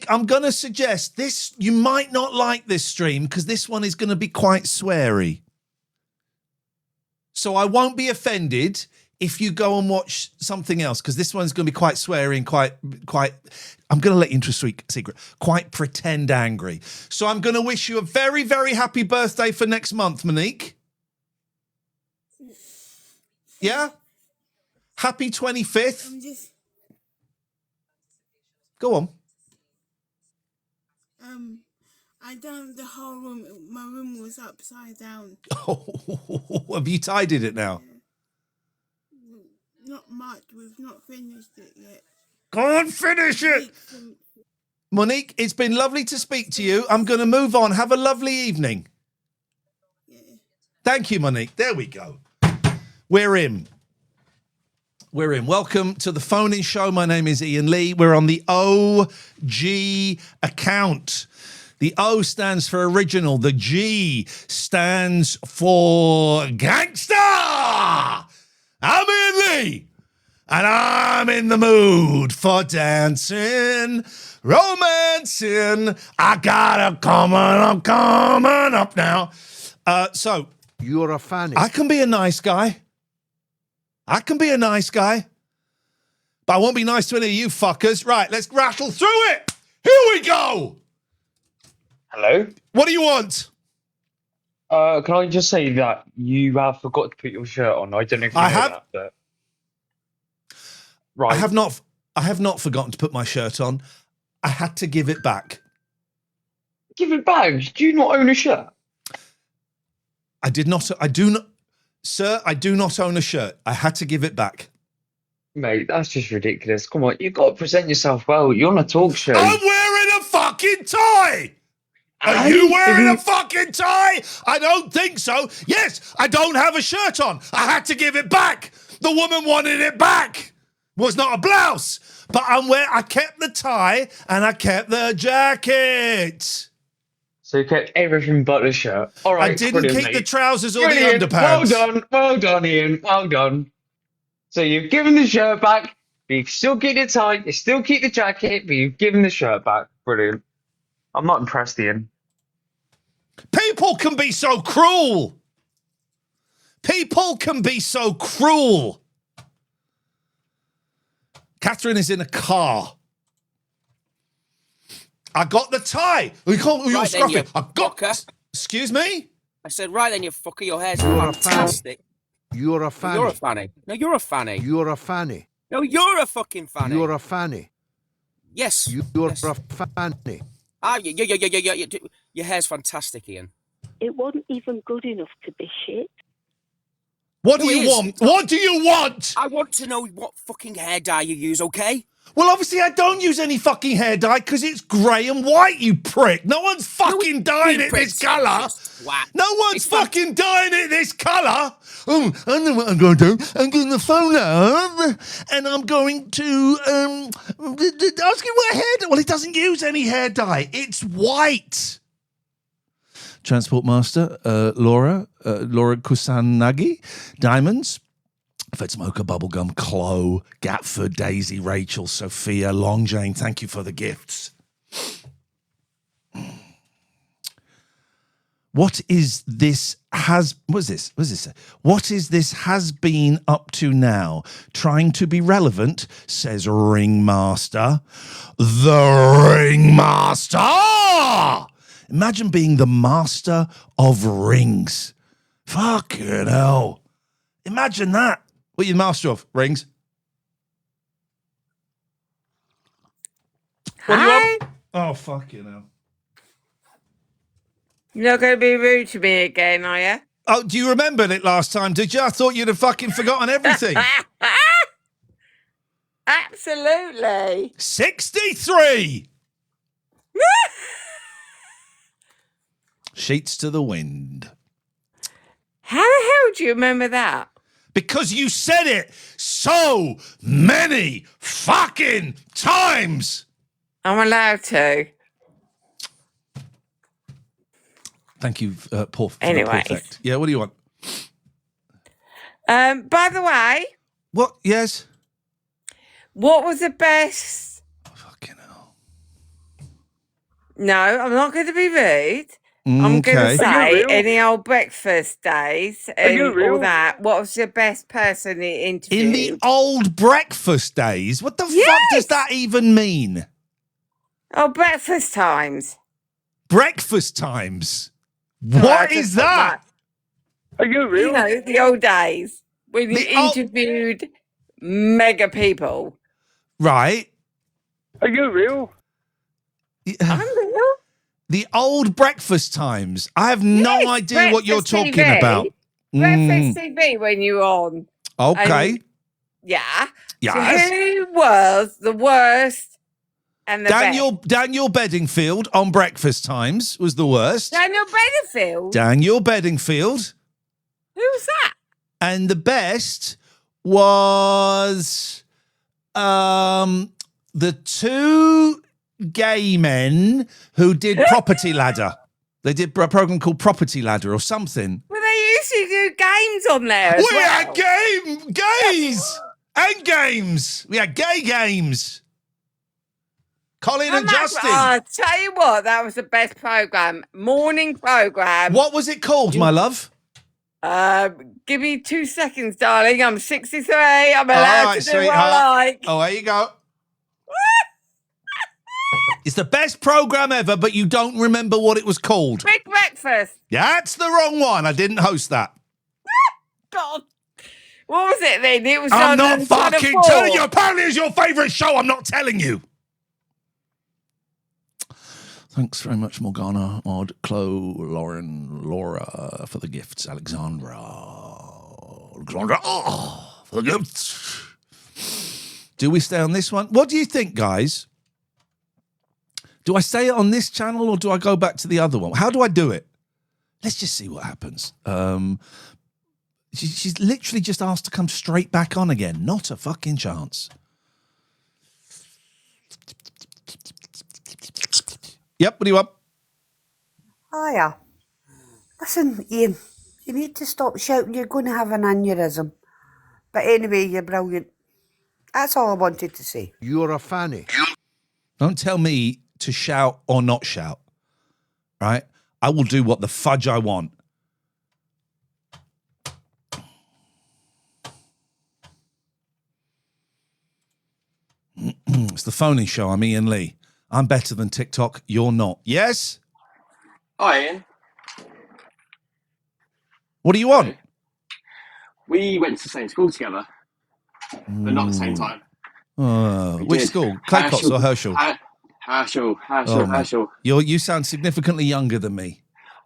I'm going to suggest this. You might not like this stream because this one is going to be quite sweary. So I won't be offended if you go and watch something else, because this one's going to be quite sweary and quite. I'm going to let you into a sweet secret. Quite pretend angry. So I'm going to wish you a very, very happy birthday for next month, Monique. Yeah? Happy 25th. Go on. I done the whole room. My room was upside down. Oh, have you tidied it now? Yeah. Not much. We've not finished it yet. Go on, finish it. Monique, it's been lovely to speak to you. I'm going to move on. Have a lovely evening. Yeah. Thank you, Monique. There we go. We're in. Welcome to the phone-in show. My name is Ian Lee. We're on the OG account. The O stands for original. The G stands for gangster. I'm Ian Lee, and I'm in the mood for dancing, romancing. I gotta I'm coming up now. So you're a fanny. I can be a nice guy. But I won't be nice to any of you fuckers. Right, let's rattle through it. Here we go. Hello? What do you want? Can I just say that you have forgot to put your shirt on? I don't know if you know that, but... Right. I have not forgotten to put my shirt on. I had to give it back. Give it back? Do you not own a shirt? I do not, sir, I do not own a shirt. I had to give it back. Mate, that's just ridiculous. Come on, you've got to present yourself well. You're on a talk show. I'm wearing a fucking tie! Are you wearing a fucking tie? I don't think so. Yes, I don't have a shirt on. I had to give it back. The woman wanted it back. Was not a blouse. But I kept the tie and I kept the jacket. So you kept everything but the shirt. All right, I didn't keep the trousers or the underpants. underpants. Well done, Ian. Well done. So you've given the shirt back, but you still keep the tie, you still keep the jacket, but you've given the shirt back. Brilliant. I'm not impressed, Ian. People can be so cruel. Catherine is in a car. I got the tie. You're scruffy. I got. Fucker. Excuse me? I said, right then, you fucker. Your hair's fantastic. You're a fanny. You're a fanny. No, you're a fanny. You're a fanny. No, you're a fucking fanny. You're a fanny. Yes. You're yes. a fanny. Ah, yeah. Your hair's fantastic, Ian. It wasn't even good enough to be shit. What do you want? What do you want? I want to know what fucking hair dye you use, okay? Well, obviously, I don't use any fucking hair dye because it's grey and white, you prick. No one's fucking dyeing it this colour. No one's fucking dyeing it this colour. Oh, I know what I'm going to do. I'm going to phone up and I'm going to ask him what hair dye. Well, it doesn't use any hair dye. It's white. Transport Master, Laura Kusanagi, Diamonds. Fed Smoker, Bubblegum, Chloe, Gatford, Daisy, Rachel, Sophia, Long Jane, thank you for the gifts. What is this has been up to now? Trying to be relevant, says Ringmaster. The Ringmaster! Imagine being the master of rings. Fucking hell. Imagine that. What are you the master of? Rings? What do you want? Oh, fucking hell. You're not going to be rude to me again, are you? Oh, do you remember it last time, did you? I thought you'd have fucking forgotten everything. Absolutely. 63! Sheets to the wind. How the hell do you remember that? Because you said it so many fucking times. I'm allowed to. Thank you, Paul. Anyway. Yeah, what do you want? By the way. What? Yes? What was the best... Fucking hell. No, I'm not going to be rude. I'm going to Okay. say any old breakfast days and all that. What was the best person he interviewed? In the old breakfast days? What the fuck does that even mean? Oh, breakfast times. Breakfast times? Sorry, I What just is put that? Are you real? You know, the old days when you The old- interviewed mega people. Right. Are you real? I'm real. The old breakfast times. I have no idea what you're Breakfast talking TV. about. Breakfast TV when you were on. Okay. And, yeah. Yes. So who was the worst and the best? Daniel Bedingfield on Breakfast Times was the worst. Daniel Bedingfield? Daniel Bedingfield. Who's that? And the best was the two gay men who did Property Ladder. They did a program called Property Ladder or something. Well, they used to do games on there as We well. had gays and games. We had gay games. Colin and Justin. I'll tell you what, that was the best program. Morning program. What was it called, my love? Give me 2 seconds, darling. I'm 63. I'm allowed to do what I like. Oh, there you go. It's the best program ever, but you don't remember what it was called. Big Breakfast. That's the wrong one. I didn't host that. God. What was it then? It was I'm on not fucking telling you. Apparently it's your favourite show. I'm not telling you. Thanks very much, Morgana, Odd, Chloe, Lauren, Laura, for the gifts. Alexandra, for the gifts. Do we stay on this one? What do you think, guys? Do I stay on this channel or do I go back to the other one? How do I do it? Let's just see what happens. She's literally just asked to come straight back on again. Not a fucking chance. Yep, what do you want? Hiya. Listen, Ian, you need to stop shouting you're going to have an aneurysm. But anyway, you're brilliant. That's all I wanted to say. You're a fanny. Don't tell me to shout or not shout, right? I will do what the fudge I want. It's the phony show. I'm Ian Lee. I'm better than TikTok. You're not. Yes? Hi, Ian. What do you want? We went to the same school together, but not at the same time. Which did. school? Claycots or Herschel? Herschel. You sound significantly younger than me.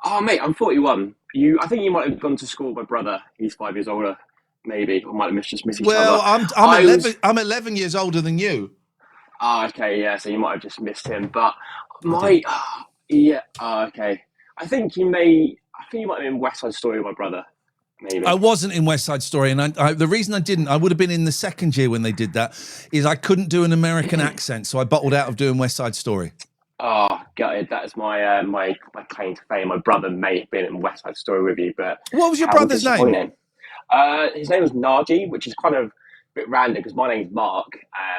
Oh, mate, I'm 41. I think you might have gone to school with my brother. He's 5 years older, maybe. Or might have just missed each Well, other. I'm 11 years older than you. Oh, okay, yeah, so you might have just missed him. But okay. I think you might have been in West Side Story with my brother. Maybe. I wasn't in West Side Story, and the reason I would have been in the second year when they did that, is I couldn't do an American accent, so I bottled out of doing West Side Story. Oh, gutted. That is my my claim to fame. My brother may have been in West Side Story with you, but what was your brother's name? His name was Naji, which is kind of a bit random because my name's Mark,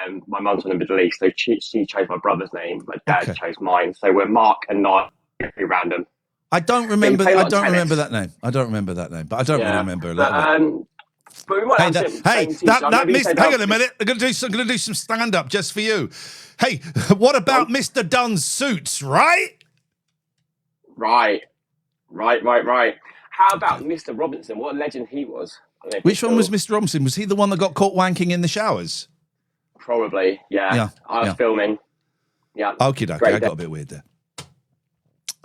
and my mum's from the Middle East, so she chose my brother's name. My dad chose mine, so we're Mark and Naji. Pretty random. I don't remember. I don't remember that name. But I don't really remember a lot of it. But we might hang on a minute. I'm going to do some stand up just for you. Hey, what about Mr. Dunn's Suits? Right. How about Mr. Robinson? What a legend he was. Which one was Mr. Robinson? Was he the one that got caught wanking in the showers? Probably. Yeah. I was filming. Yeah. Okie dokie. I got a bit weird there.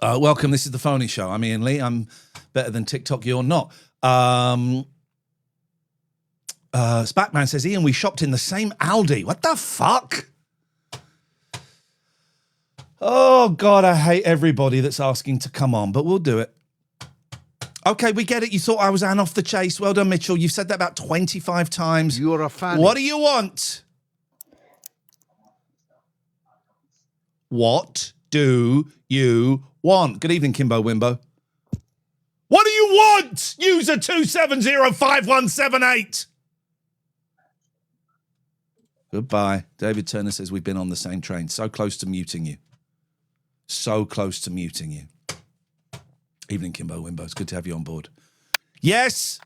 Welcome. This is the Phony Show. I'm Ian Lee. I'm better than TikTok. You're not. Spackman says, Ian, we shopped in the same Aldi. What the fuck? Oh, God, I hate everybody that's asking to come on, but we'll do it. Okay, we get it. You thought I was Anne off the chase. Well done, Mitchell. You've said that about 25 times. You're a fan. What do you want? What do you want? Good evening, Kimbo Wimbo. What do you want? User 2705178. Goodbye. David Turner says we've been on the same train. So close to muting you. So close to muting you. Evening, Kimbo Wimbo. It's good to have you on board. Yes.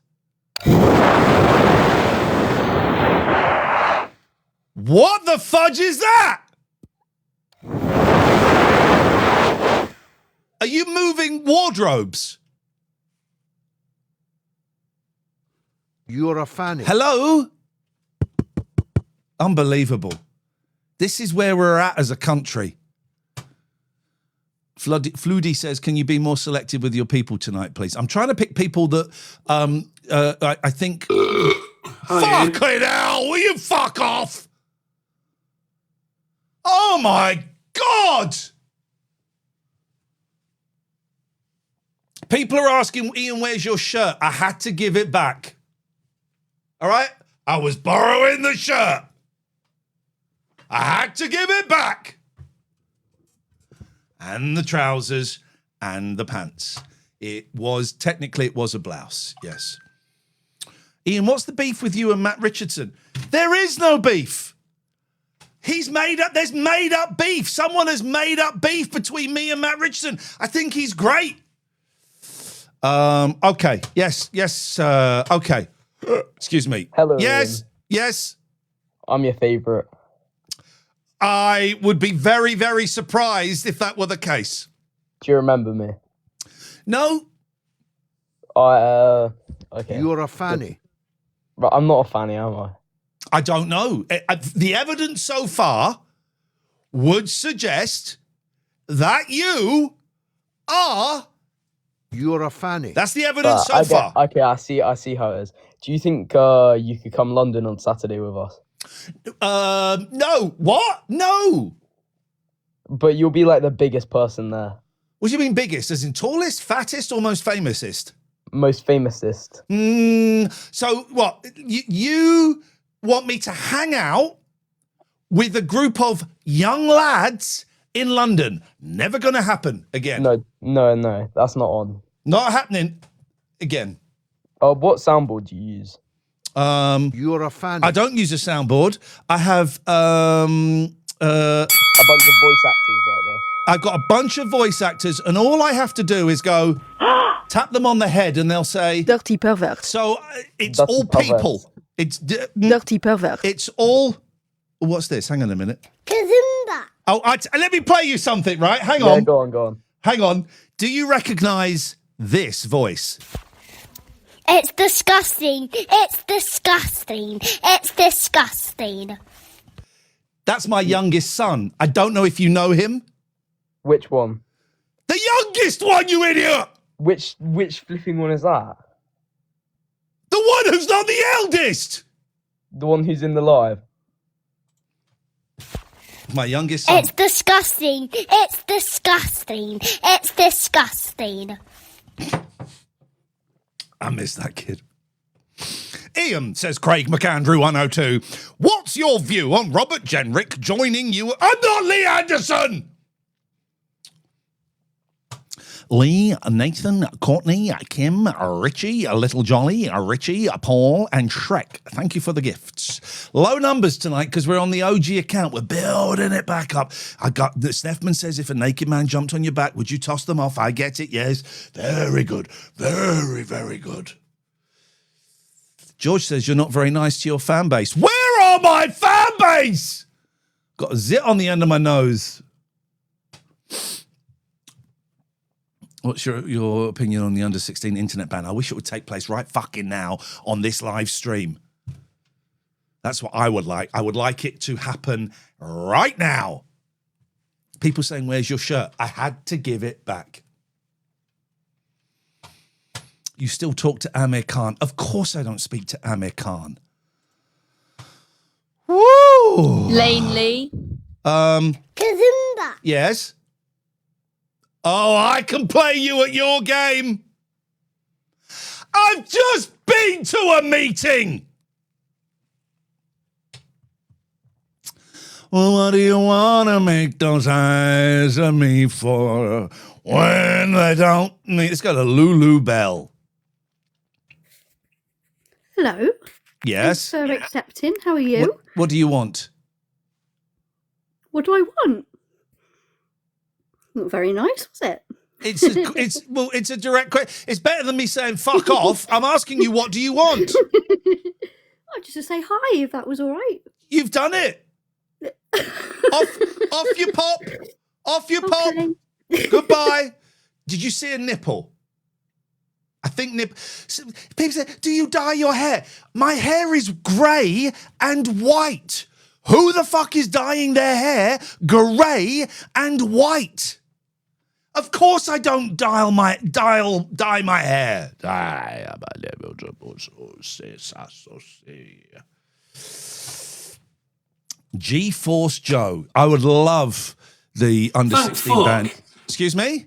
What the fudge is that? Are you moving wardrobes? You're a fanny. Hello? Unbelievable. This is where we're at as a country. Floody says, can you be more selective with your people tonight, please? I'm trying to pick people that I think... Fucking hell, will you fuck off? Oh, my God. People are asking, Ian, where's your shirt? I had to give it back. All right? I was borrowing the shirt. I had to give it back. And the trousers and the pants. It was a blouse, yes. Ian, what's the beef with you and Matt Richardson? There is no beef. There's made up beef. Someone has made up beef between me and Matt Richardson. I think he's great. Okay. Yes. Okay. Excuse me. Hello. Yes. Ian. Yes. I'm your favourite. I would be very, very surprised if that were the case. Do you remember me? No. Okay. You're a fanny. But I'm not a fanny, am I? I don't know. The evidence so far would suggest that you are... You're a fanny. That's the evidence so far. Okay, I see how it is. Do you think you could come London on Saturday with us? No. What? No. But you'll be like the biggest person there. What do you mean biggest? As in tallest, fattest, or most famousest? Most famousest. So what? You want me to hang out with a group of young lads in London? Never going to happen again. No, that's not on. Not happening again. What soundboard do you use? You're a fanny. I don't use a soundboard. I have a bunch of voice actors right there. I've got a bunch of voice actors, and all I have to do is go tap them on the head, and they'll say "Dirty pervert." So it's Dirty all pervert. People. It's dirty pervert. It's all. What's this? Hang on a minute. Kazumba. Oh, let me play you something. Right? Hang on. Yeah, go on. Hang on. Do you recognise this voice? It's disgusting. It's disgusting. It's disgusting. That's my youngest son. I don't know if you know him. Which one? The youngest one, you idiot! Which flipping one is that? The one who's not the eldest! The one who's in the live? My youngest son. It's disgusting. It's disgusting. It's disgusting. I miss that kid. Ian, says Craig McAndrew 102. What's your view on Robert Jenrick joining you? I'm not Lee Anderson! Lee, Nathan, Courtney, Kim, Richie, Little Jolly, Richie, Paul, and Shrek. Thank you for the gifts. Low numbers tonight because we're on the OG account. We're building it back up. Sneffman says, if a naked man jumped on your back, would you toss them off? I get it, yes. Very good. Very, very good. George says, you're not very nice to your fan base. Where are my fan base? Got a zit on the end of my nose. What's your opinion on the under-16 internet ban? I wish it would take place right fucking now on this live stream. That's what I would like. I would like it to happen right now. People saying, where's your shirt? I had to give it back. You still talk to Amir Khan. Of course I don't speak to Amir Khan. Woo! Lane Lee. Kazumba. Yes? Oh, I can play you at your game. I've just been to a meeting. Well, what do you want to make those eyes at me for when they don't need... Let's go to Lulu Bell. Hello. Yes? Thanks for accepting. How are you? What do you want? What do I want? Not very nice, was it? It's a direct question. It's better than me saying fuck off. I'm asking you, what do you want? Oh, just to say hi, if that was all right. You've done it. off your pop. Off your pop. Goodbye. Did you see a nipple? I think people say, do you dye your hair? My hair is grey and white. Who the fuck is dyeing their hair grey and white? Of course I don't dye my hair. G-Force Joe. I would love the under 16 band. Excuse me?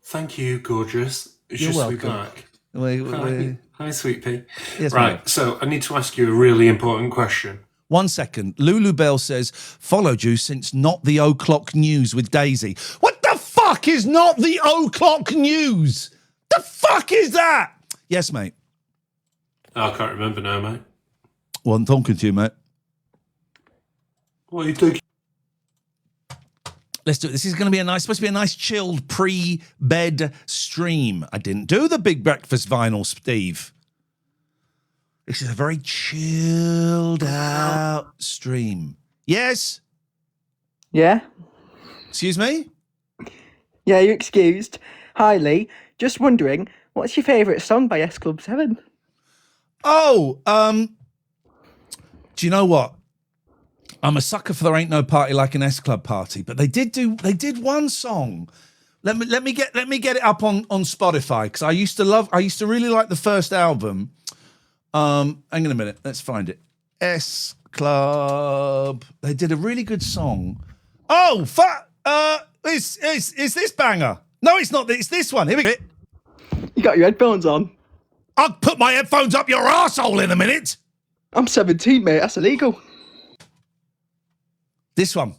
Thank you, gorgeous. It's You're just welcome. to be back. Hi, sweet pea. Yes, right, so I need to ask you a really important question. 1 second. Lulu Bell says, followed you since Not the O'Clock News with Daisy. What the fuck is Not the O'Clock News? The fuck is that? Yes, mate. I can't remember now, mate. Well, I'm talking to you, mate. What are you thinking? Let's do it. This is going to be supposed to be a nice chilled pre-bed stream. I didn't do the big breakfast vinyl, Steve. This is a very chilled out stream. Yes? Yeah? Excuse me? Yeah, you're excused. Hi, Lee. Just wondering, what's your favourite song by S Club 7? Oh, do you know what? I'm a sucker for There Ain't No Party Like an S Club Party, but they did one song. Let me get it up on Spotify, because I used to really like the first album. Hang on a minute, let's find it. S Club. They did a really good song. Oh, it's this banger. No, it's not. It's this one. Here we go. You got your headphones on. I'll put my headphones up your arsehole in a minute. I'm 17, mate. That's illegal. This one.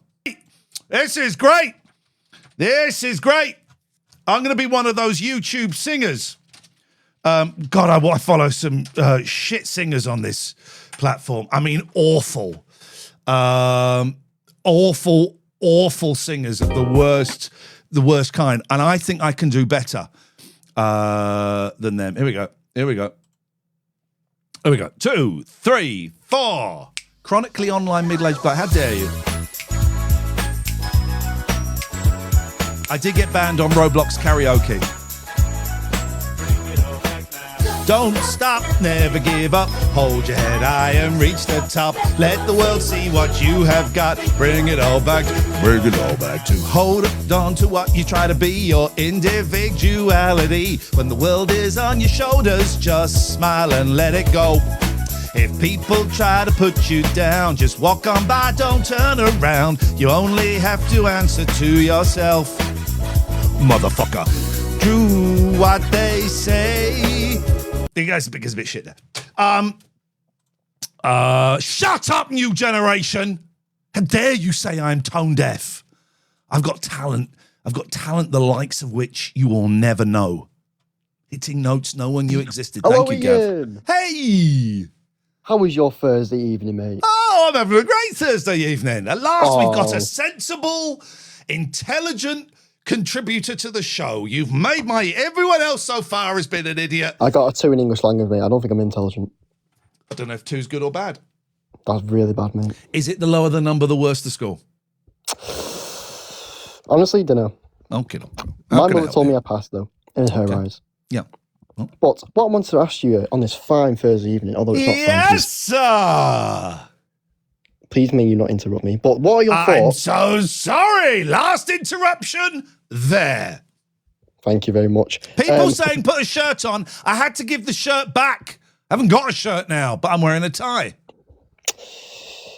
This is great. This is great. I'm going to be one of those YouTube singers. God, I follow some shit singers on this platform. I mean, awful. Awful singers of the worst kind. And I think I can do better than them. Here we go. 2, 3, 4. Chronically online middle-aged black. How dare you? I did get banned on Roblox karaoke. Don't stop, never give up. Hold your head high and reach the top. Let the world see what you have got. Bring it all back to hold on to what you try to be, your individuality. When the world is on your shoulders, just smile and let it go. If people try to put you down, just walk on by, don't turn around. You only have to answer to yourself. Motherfucker, do what they say. You guys think it's a bit shit there. Shut up, new generation. How dare you say I'm tone deaf? I've got talent. The likes of which you will never know. Hitting notes no one knew existed. Thank you, Gav. Hey! How was your Thursday evening, mate? Oh, I'm having a great Thursday evening. At last, we've got a sensible, intelligent contributor to the show. You've made everyone else so far has been an idiot. I got a 2 in English language, mate. I don't think I'm intelligent. I don't know if 2's good or bad. That's really bad, mate. Is it the lower the number, the worse the score? Honestly, don't know. Okay. My mother told me I passed, though, in her eyes. Yeah. But what I wanted to ask you on this fine Thursday evening, although it's not fine. Yes, sir! Please may you not interrupt me. But what are your thoughts? I'm so sorry. Last interruption there. Thank you very much. People saying put a shirt on. I had to give the shirt back. I haven't got a shirt now, but I'm wearing a tie.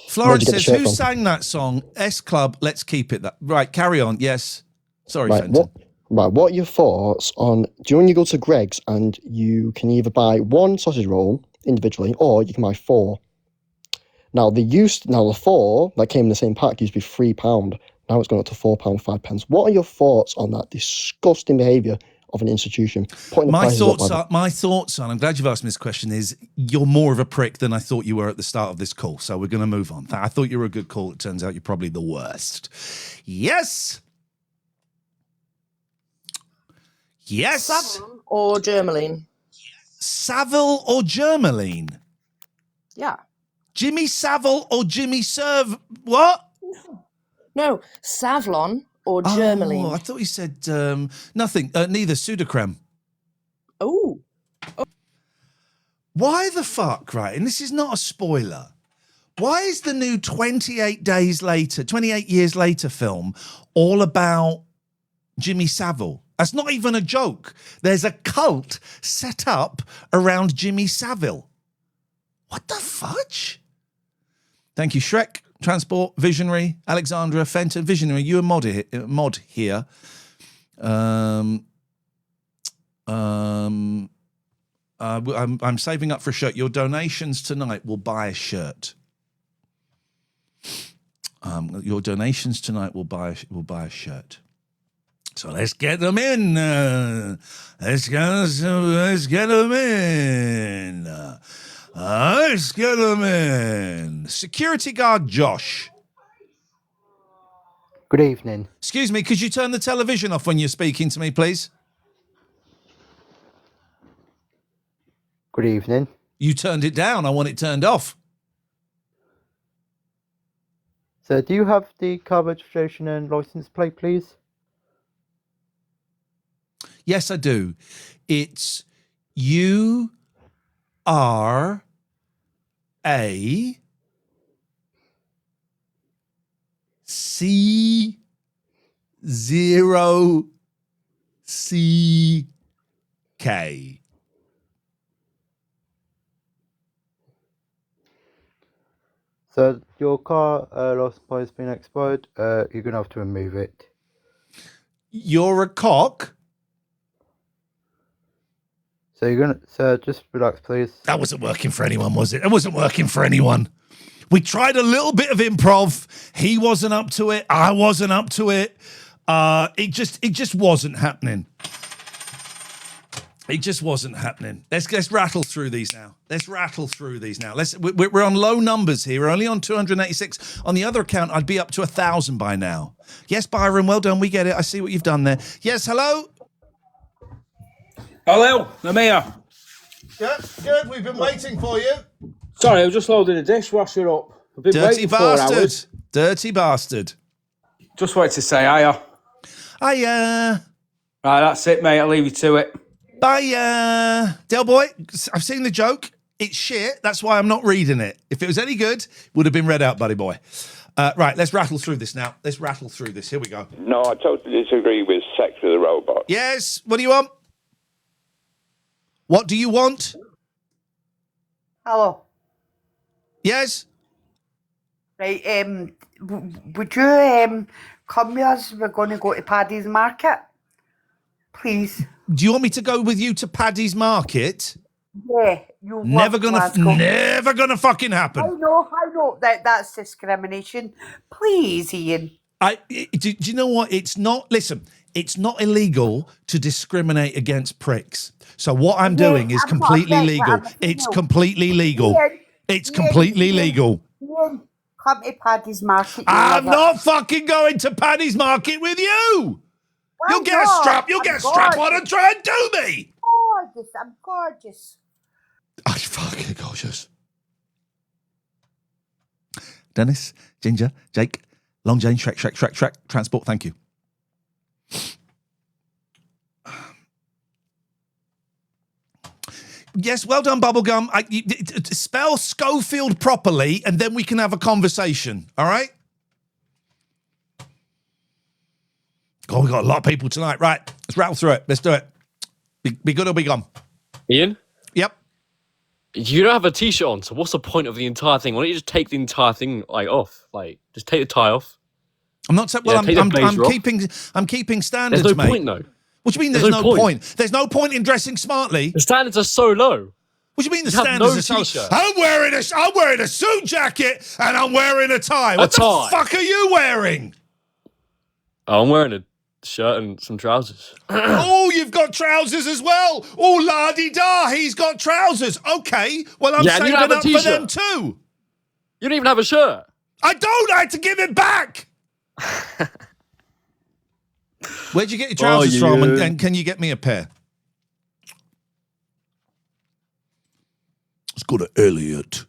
Florence says, who sang that song? S Club, let's keep it that. Right, carry on. Yes. Sorry, Fenton. What are your thoughts on, do you know when you go to Greg's and you can either buy 1 sausage roll individually or you can buy 4? Now, the 4 that came in the same pack used to be £3. Now it's gone up to £4, 5 pence. What are your thoughts on that disgusting behaviour of an institution? My thoughts on, I'm glad you've asked me this question, is you're more of a prick than I thought you were at the start of this call. So we're going to move on. I thought you were a good call. It turns out you're probably the worst. Yes. Yes. Savile or Germaline? Savile or Germaline? Yeah. Jimmy Savile or Jimmy Serve? What? No, Savlon or Oh, Germaline. I thought you said nothing. Neither. Sudocrem. Oh. Why the fuck, right? And this is not a spoiler. Why is the new 28 years later film all about Jimmy Savile? That's not even a joke. There's a cult set up around Jimmy Savile. What the fudge? Thank you, Shrek, Transport, Visionary, Alexandra, Fenton, Visionary. You a mod here. I'm saving up for a shirt. Your donations tonight will buy a shirt. Your donations tonight will buy a shirt. So let's get them in. Let's get them in. Let's get them in. Security guard Josh. Good evening. Excuse me, could you turn the television off when you're speaking to me, please? Good evening. You turned it down. I want it turned off. So, do you have the car registration and license plate, please? Yes, I do. It's URA C0CK. So, your car license plate has been expired. You're going to have to remove it. You're a cock? So, so just relax, please. That wasn't working for anyone, was it? It wasn't working for anyone. We tried a little bit of improv. He wasn't up to it. I wasn't up to it. It just wasn't happening. It just wasn't happening. Let's rattle through these now. We're on low numbers here. We're only on 286. On the other account, I'd be up to 1,000 by now. Yes, Byron, well done. We get it. I see what you've done there. Yes, hello? Hello, I'm here. Good. We've been waiting for you. Sorry, I was just loading the dishwasher up. I've been Dirty waiting 4 hours. Dirty bastard. Just wanted to say hiya. Hiya. Right, that's it, mate. I'll leave you to it. Bye, Del Boy. I've seen the joke. It's shit. That's why I'm not reading it. If it was any good, would have been read out, buddy boy. Right, let's rattle through this now. Here we go. No, I totally disagree with sex with a robot. Yes. What do you want? What do you want? Hello. Yes. Right, would you come with us? We're going to go to Paddy's Market. Please. Do you want me to go with you to Paddy's Market? Yeah, you never gonna fucking happen. I know that's discrimination. Please, Ian. Do you know what? It's not. Listen, it's not illegal to discriminate against pricks. So what I'm doing is completely legal. It's completely legal. It's completely legal. Ian, come to Paddy's Market. I'm not fucking going to Paddy's Market with you. You'll get a strap on and try and do me. I'm gorgeous. I'm fucking gorgeous. Dennis, Ginger, Jake, Long Jane, Shrek, Transport, thank you. Yes, well done, Bubblegum. Spell Schofield properly, and then we can have a conversation, all right? God, we've got a lot of people tonight. Right, let's rattle through it. Let's do it. Be good or be gone. Ian? Yep. You don't have a t-shirt on, so what's the point of the entire thing? Why don't you just take the entire thing off? Just take the tie off. I'm not saying. Well, I'm keeping standards, There's no mate. point, though. What do you mean there's no point? There's no point in dressing smartly. The standards are so low. What do you mean the standards are so low? I'm wearing a suit jacket and I'm wearing a tie. What the fuck are you wearing? Oh, I'm wearing a shirt and some trousers. Oh, you've got trousers as well. Oh, la-di-da, he's got trousers. Okay, well, I'm saving up for them too. You don't even have a shirt. I don't. I had to give it back. Where'd you get your trousers Oh, from? you- And can you get me a pair? Let's go to Elliot.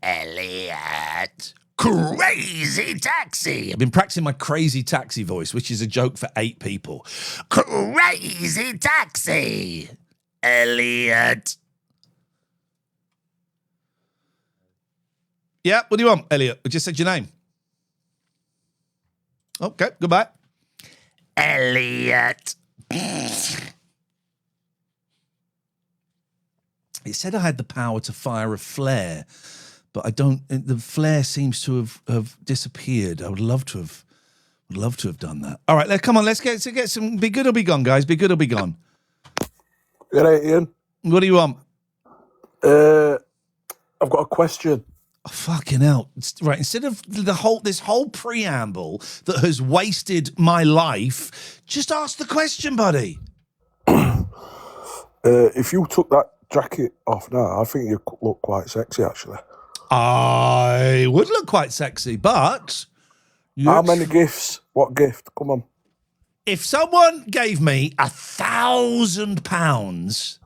Elliot. Crazy taxi. I've been practicing my crazy taxi voice, which is a joke for 8 people. Crazy taxi. Elliot. Yeah, what do you want, Elliot? I just said your name. Okay, goodbye. Elliot. It said I had the power to fire a flare, but I don't. The flare seems to have disappeared. I would love to have done that. All right, come on, let's get some. Be good or be gone, guys. Be good or be gone. Good night, Ian. What do you want? I've got a question. Oh, fucking hell! Right, instead of this whole preamble that has wasted my life, just ask the question, buddy. If you took that jacket off now, I think you look quite sexy, actually. I would look quite sexy, but how many gifts? What gift? Come on. If someone gave me £1,000.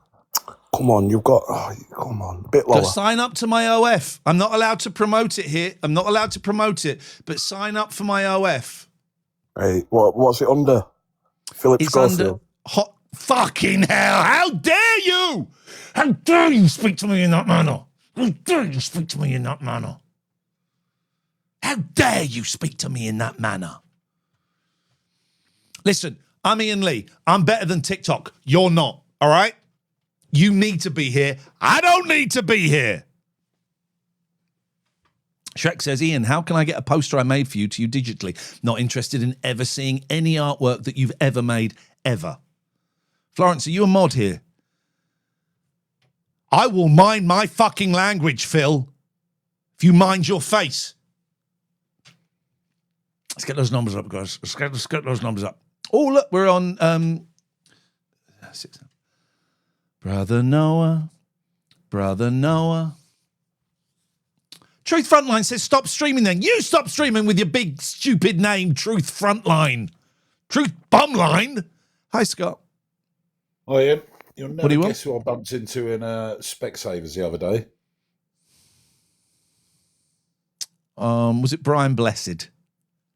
Come on, you've got. Oh, come on, a bit lower. Just sign up to my OF. I'm not allowed to promote it here. I'm not allowed to promote it, but sign up for my OF. Hey, what's it under? Phillips It's under Schofield. hot. Fucking hell! How dare you? How dare you speak to me in that manner? How dare you speak to me in that manner? How dare you speak to me in that manner? Listen, I'm Ian Lee. I'm better than TikTok. You're not. All right. You need to be here. I don't need to be here. Shrek says, Ian, how can I get a poster I made for you to you digitally? Not interested in ever seeing any artwork that you've ever made, ever. Florence, are you a mod here? I will mind my fucking language, Phil. If you mind your face. Let's get those numbers up, guys. Let's get those numbers up. Oh, look, we're on... Brother Noah. Truth Frontline says, stop streaming then. You stop streaming with your big, stupid name, Truth Frontline. Truth Bumline. Hi, Scott. Oh, Ian. You'll What never do you want? guess who I bumped into in Specsavers the other day. Was it Brian Blessed?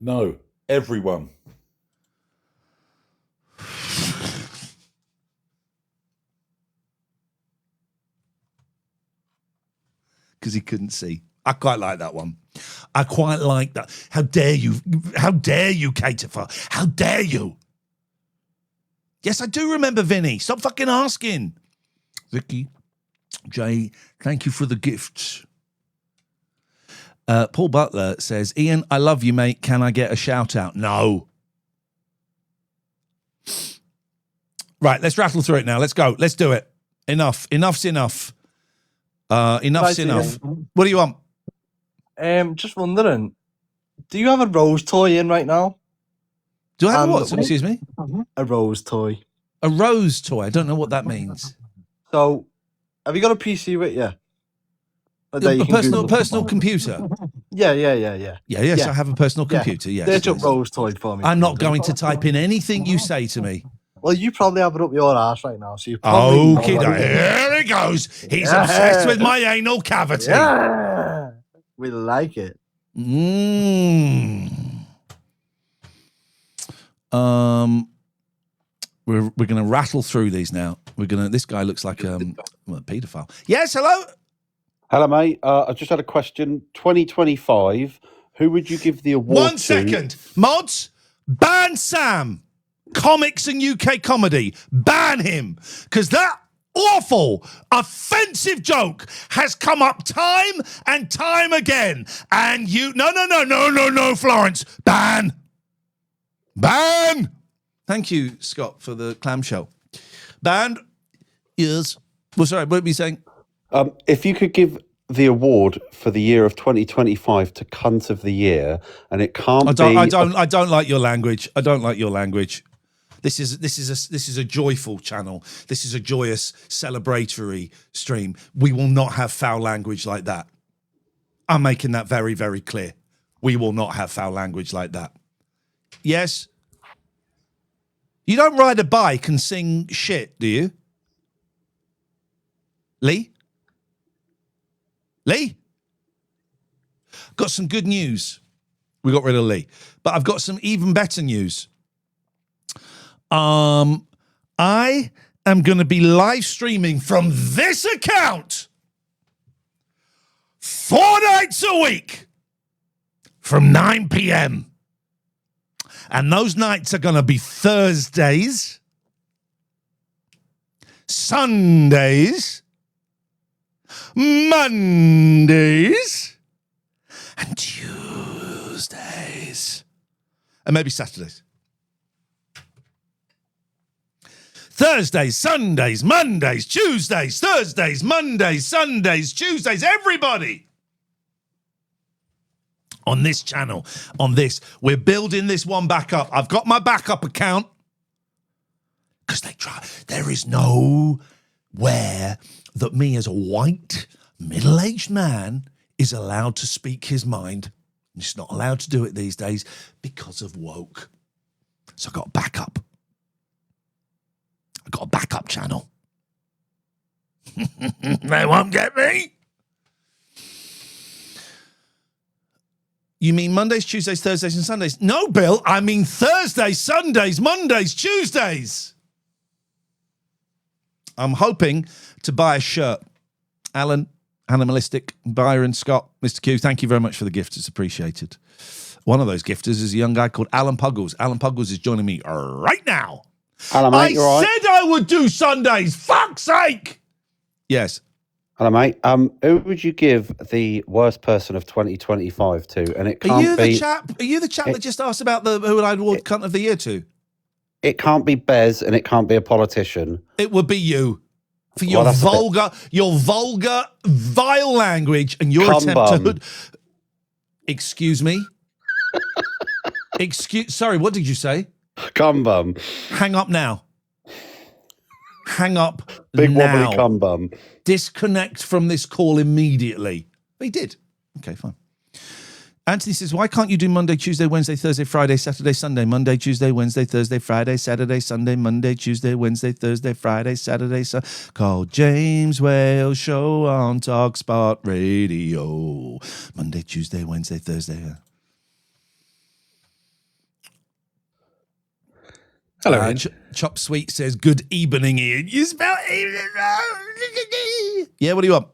No, everyone. Because he couldn't see. I quite like that one. I quite like that. How dare you? How dare you, Caterfer? How dare you? Yes, I do remember Vinny. Stop fucking asking. Vicky, Jay, thank you for the gifts. Paul Butler says, Ian, I love you, mate. Can I get a shout out? No. Right, let's rattle through it now. Let's go. Let's do it. Enough's enough. Enough's enough. What do you want? Just wondering, do you have a rose toy in right now? Do I have a what? Excuse me? A rose toy. A rose toy? I don't know what that means. So, have you got a PC with you? A personal computer? Yeah. Yes, I have a personal computer, yes. Search up rose toy for me. I'm not going to type in anything you say to me. Well, you probably have it up your ass right now, so you probably... Okay, here he goes. He's obsessed with my anal cavity. Yeah. We like it. We're going to rattle through these now. This guy looks like a paedophile. Yes, hello? Hello, mate. I just had a question. 2025, who would you give the award to? 1 second. Mods, ban Sam. Comics and UK comedy. Ban him. Because that awful, offensive joke has come up time and time again. And you... No, Florence. Ban. Thank you, Scott, for the clamshell. Banned. Yes. Well, sorry, what were you saying? If you could give the award for the year of 2025 to Cunt of the Year, and it can't be... I don't like your language. I don't like your language. This is a joyful channel. This is a joyous, celebratory stream. We will not have foul language like that. I'm making that very, very clear. We will not have foul language like that. Yes? You don't ride a bike and sing shit, do you? Lee? Lee? Got some good news. We got rid of Lee. But I've got some even better news. I am going to be live streaming from this account 4 nights a week from 9 p.m. And those nights are going to be Thursdays, Sundays, Mondays, and Tuesdays. And maybe Saturdays. Thursdays, Sundays, Mondays, Tuesdays, Thursdays, Mondays, Sundays, Tuesdays, everybody. On this channel, on this, we're building this one back up. I've got my backup account. Because they try. There is nowhere that me as a white, middle-aged man is allowed to speak his mind. He's not allowed to do it these days because of woke. So I got a backup. I got a backup channel. They won't get me. You mean Mondays, Tuesdays, Thursdays, and Sundays? No, Bill, I mean Thursdays, Sundays, Mondays, Tuesdays. I'm hoping to buy a shirt. Alan, Animalistic, Byron, Scott, Mr. Q, thank you very much for the gift. It's appreciated. One of those gifters is a young guy called Alan Puggles. Alan Puggles is joining me right now. Hello, mate, you all right? I said I would do Sundays. Fuck's sake. Yes. Hello, mate. Who would you give the worst person of 2025 to? And it can't Are you be. the chap that just asked about who I'd award cunt of the year to? It can't be Bez, and it can't be a politician. It would be you for your vulgar, vile language and your attempt to. Excuse me. Sorry, what did you say? Cum bum. Hang up now. Hang up Big now. wobbly cum bum. Disconnect from this call immediately. He did. Okay, fine. Anthony says, why can't you do Monday, Tuesday, Wednesday, Thursday, Friday, Saturday, Sunday, Monday, Tuesday, Wednesday, Thursday, Friday, Saturday, Sunday, Monday, Tuesday, Wednesday, Thursday, Friday, Saturday, Call James Whale Show on TalkSpot Radio. Monday, Tuesday, Wednesday, Thursday. Hello, Ian. Chop Sweet says, good evening, Ian. You spell evening wrong. Yeah, what do you want?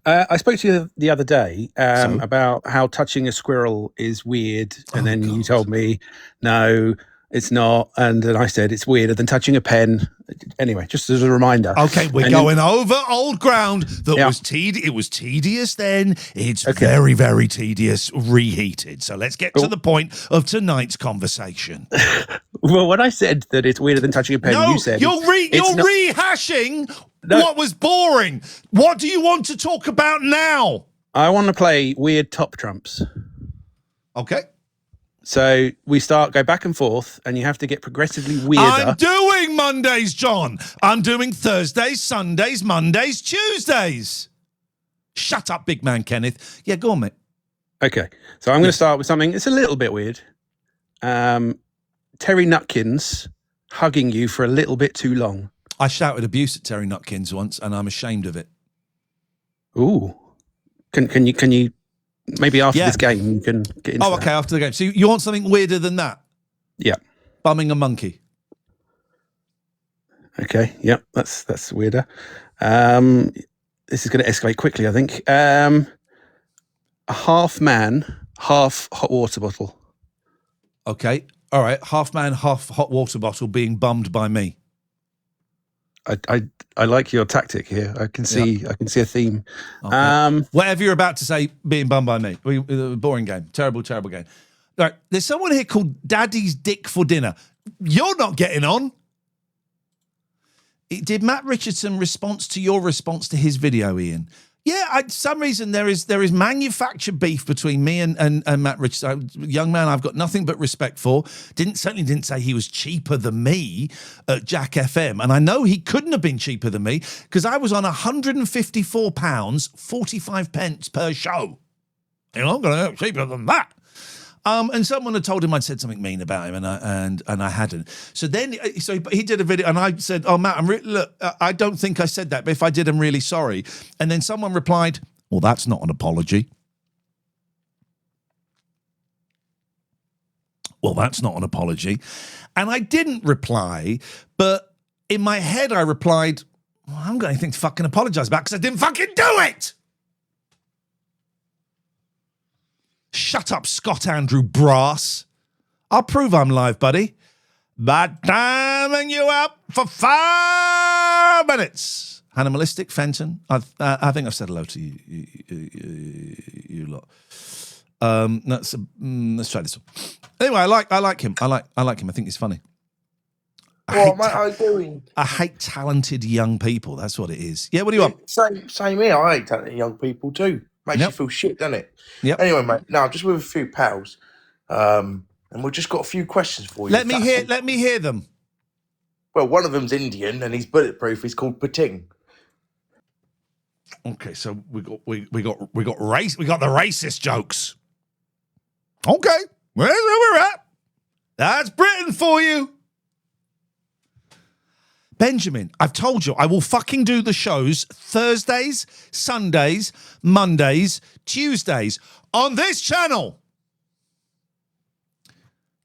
I spoke to you the other day about how touching a squirrel is weird. And then you told me, no, it's not. And then I said, it's weirder than touching a pen. Anyway, just as a reminder. Okay, we're going over old ground that was tedious. It was tedious then. It's very, very tedious, reheated. So let's get to the point of tonight's conversation. Well, when I said that it's weirder than touching a pen, you said... You're rehashing what was boring. What do you want to talk about now? I want to play weird top trumps. Okay. So we go back and forth, and you have to get progressively weirder. I'm doing Mondays, John. I'm doing Thursdays, Sundays, Mondays, Tuesdays. Shut up, big man Kenneth. Yeah, go on, mate. Okay. So I'm going to start with something that's a little bit weird. Terry Nutkins hugging you for a little bit too long. I shouted abuse at Terry Nutkins once, and I'm ashamed of it. Ooh. Can you maybe after this game you can get into okay, after the game. So you want something weirder than that? Yeah. Bumming a monkey. Okay, yep, that's weirder. This is going to escalate quickly, I think. A half man, half hot water bottle. Okay, all right. Half man, half hot water bottle being bummed by me. I like your tactic here. I can see a theme. Okay. Whatever you're about to say, being bummed by me. Boring game. Terrible game. All right, there's someone here called Daddy's Dick for Dinner. You're not getting on. Did Matt Richardson response to your response to his video, Ian? Yeah, for some reason there is manufactured beef between me and Matt Richardson. Young man I've got nothing but respect for. Certainly didn't say he was cheaper than me at Jack FM. And I know he couldn't have been cheaper than me because I was on £154, 45 pence per show. You're not going to get cheaper than that. And someone had told him I'd said something mean about him, and I hadn't. So then, he did a video, and I said, "Oh, Matt, look, I don't think I said that, but if I did, I'm really sorry." And then someone replied, "Well, that's not an apology." Well, that's not an apology. And I didn't reply, but in my head I replied, well, I haven't got anything to fucking apologise about because I didn't fucking do it! Shut up, Scott Andrew Brass. I'll prove I'm live, buddy. But timing you up for 5 minutes. Animalistic, Fenton. I think I've said hello to you lot. Let's try this one. Anyway, I like him. I like him. I think he's funny. What mate, are you doing? I hate talented young people. That's what it is. Yeah, what do you want? Same here. I hate talented young people too. Makes you feel shit, doesn't it? Yep. Anyway, mate, no, I'm just with a few pals. And we've just got a few questions for you. Let me hear them. Well, one of them's Indian and he's bulletproof. He's called Pating. Okay, so we got the racist jokes. Okay, where's where we're at? That's Britain for you. Benjamin, I've told you, I will fucking do the shows Thursdays, Sundays, Mondays, Tuesdays on this channel.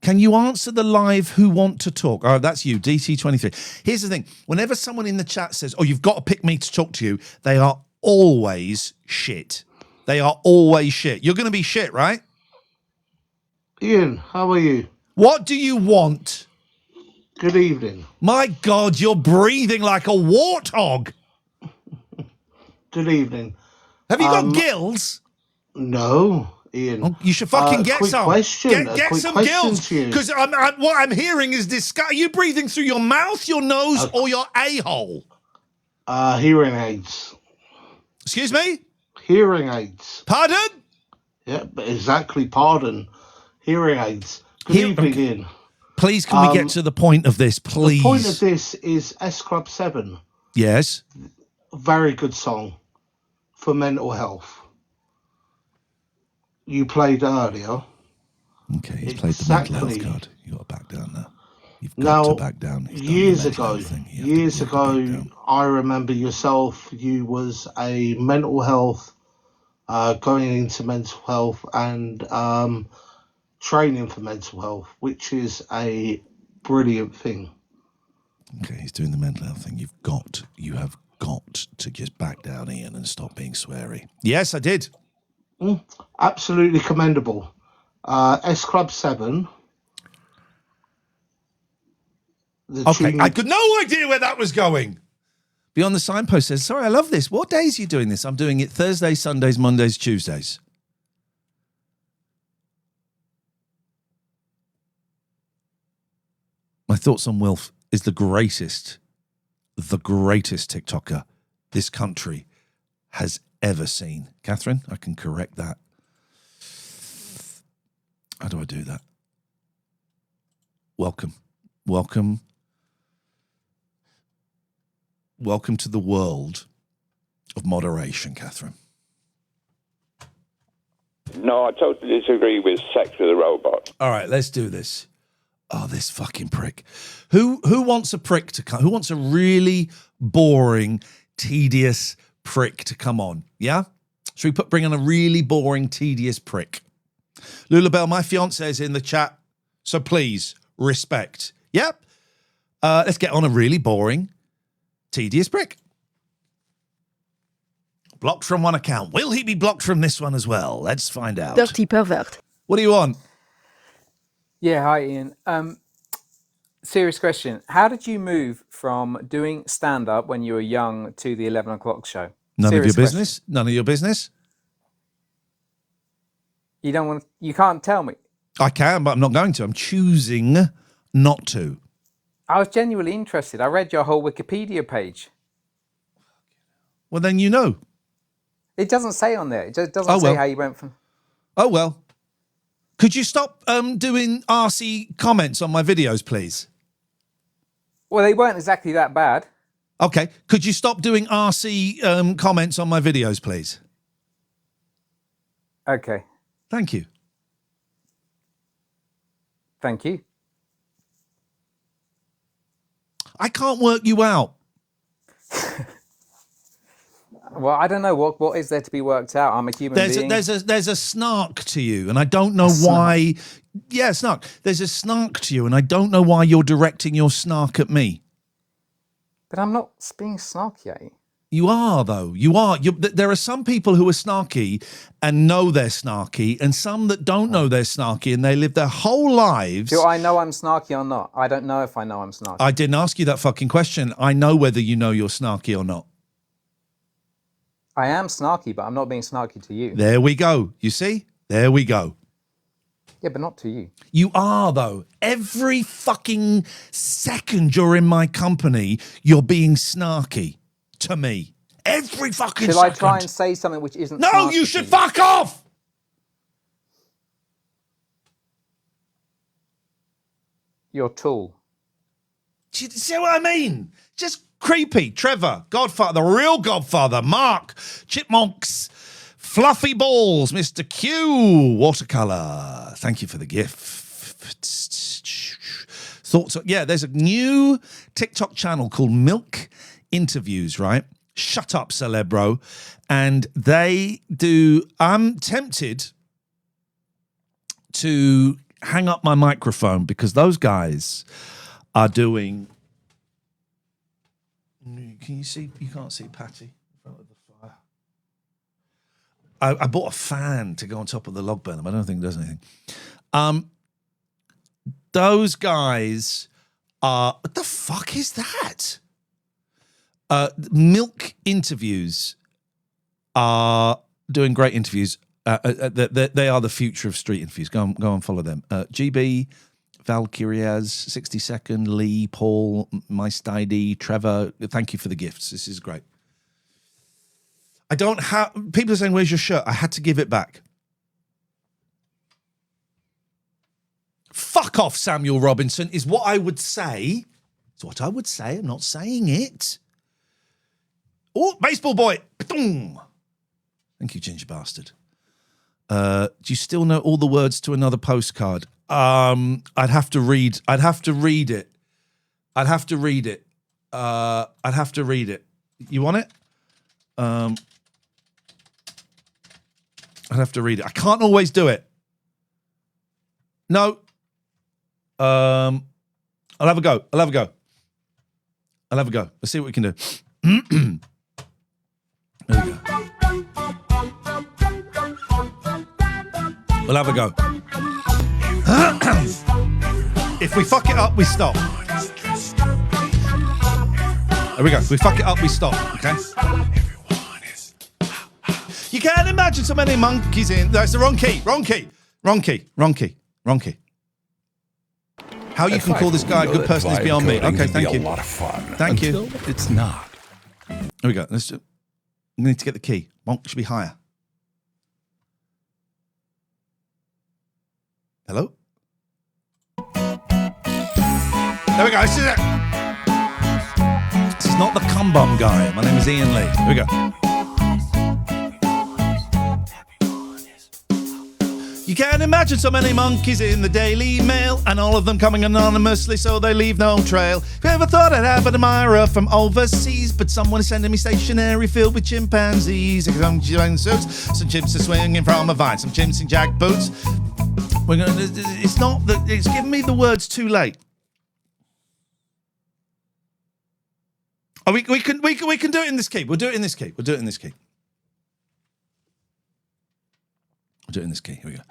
Can you answer the live who want to talk? Oh, that's you, DT23. Here's the thing. Whenever someone in the chat says, oh, you've got to pick me to talk to you, they are always shit. They are always shit. You're going to be shit, right? Ian, how are you? What do you want? Good evening. My God, you're breathing like a warthog. Good evening. Have you got gills? No, Ian. Oh, you should fucking get quick some. Question, Get some gills. Because what I'm hearing is disgusting. Are you breathing through your mouth, your nose, or your a-hole? Hearing aids. Excuse me? Hearing aids. Pardon? Yeah, but exactly, pardon. Hearing aids. Good evening, Ian. Please, can we get to the point of this, please? The point of this is S Club 7. Yes. Very good song for mental health. You played earlier. Okay, he's played the mental health card. You've got to back down now. You've got to back down. Years ago, I remember yourself, you was a mental health, going into mental health and training for mental health, which is a brilliant thing. Okay, he's doing the mental health thing. You have got to just back down, Ian, and stop being sweary. Yes, I did. Absolutely commendable. S Club 7. Okay, I got no idea where that was going. Beyond the Signpost says, sorry, I love this. What days are you doing this? I'm doing it Thursdays, Sundays, Mondays, Tuesdays. My thoughts on Wilf is the greatest TikToker this country has ever seen. Catherine, I can correct that. How do I do that? Welcome to the world of moderation, Catherine. No, I totally disagree with Sex with a Robot. All right, let's do this. Oh, this fucking prick. Who wants a prick to come? Who wants a really boring, tedious prick to come on? Yeah? Should we bring on a really boring, tedious prick? Lulabelle, my fiance is in the chat, so please, respect. Yep. Let's get on a really boring, tedious prick. Blocked from one account. Will he be blocked from this one as well? Let's find out. Dirty pervert. What do you want? Yeah, hi Ian. Serious question. How did you move from doing stand-up when you were young to the 11 o'clock show? None Serious of your business? question. None of your business? You can't tell me. I can, but I'm not going to. I'm choosing not to. I was genuinely interested. I read your whole Wikipedia page. Well, then you know. It doesn't say on there. It doesn't say how you went from... Oh, well. Could you stop doing RC comments on my videos, please? Well, they weren't exactly that bad. Okay. Could you stop doing RC comments on my videos, please? Okay. Thank you. Thank you. I can't work you out. Well, I don't know what is there to be worked out. I'm a human being. There's a snark to you, and I don't know why. Yeah, snark. There's a snark to you, and I don't know why you're directing your snark at me. But I'm not being snarky at you. You are, though. You are. There are some people who are snarky and know they're snarky, and some that don't know they're snarky, and they live their whole lives. Do I know I'm snarky or not? I don't know if I know I'm snarky. I didn't ask you that fucking question. I know whether you know you're snarky or not. I am snarky, but I'm not being snarky to you. There we go. You see? There we go. Yeah, but not to you. You are, though. Every fucking second you're in my company, you're being snarky to me. Every fucking Should second. I try and say something which isn't No, snarky you to should fuck off! Your tool. Do you see what I mean? Just creepy. Trevor, Godfather, the real Godfather, Mark, Chipmunks, Fluffy Balls, Mr. Q, Watercolor. Thank you for the gift. Thoughts? Yeah, there's a new TikTok channel called Milk Interviews, right? Shut up, Celebro. And they do, I'm tempted to hang up my microphone because those guys are doing. Can you see? You can't see Patty in front of the fire. I bought a fan to go on top of the log burner, but I don't think it does anything. Those guys are. What the fuck is that? Milk Interviews are doing great interviews. They are the future of street interviews. Go and follow them. GB. Valkyriaz, 60 Second, Lee, Paul, Mystid, Trevor, thank you for the gifts. This is great. I don't have... People are saying, where's your shirt? I had to give it back. Fuck off, Samuel Robinson, is what I would say. It's what I would say. I'm not saying it. Oh, baseball boy. Thank you, ginger bastard. Do you still know all the words to another postcard? I'd have to read it. I'd have to read it. You want it? I'd have to read it. I can't always do it. No. I'll have a go. Let's see what we can do. There we go. We'll have a go. If we fuck it up, we stop. There we go. If we fuck it up, we stop. Okay? You can't imagine so many monkeys in... That's the wrong key. Wrong key. How you can call this guy a good person is beyond me. Okay, thank you. A lot of fun. Thank you. It's not. Here we go. We need to get the key. Monk should be higher. Hello? There we go. This is it. This is not the cum bum guy. My name is Ian Lee. Here we go. You can't imagine so many monkeys in the Daily Mail, and all of them coming anonymously so they leave no trail. If you ever thought I'd have an admirer from overseas, but someone is sending me stationery filled with chimpanzees. Some chimps are swinging from a vine, some chimps in jack boots. It's not that it's giving me the words too late. Oh, we can do it in this key. We'll do it in this key. Here we go.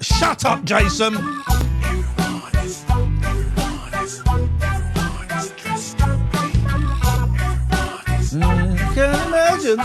Shut up, Jason. Can't imagine.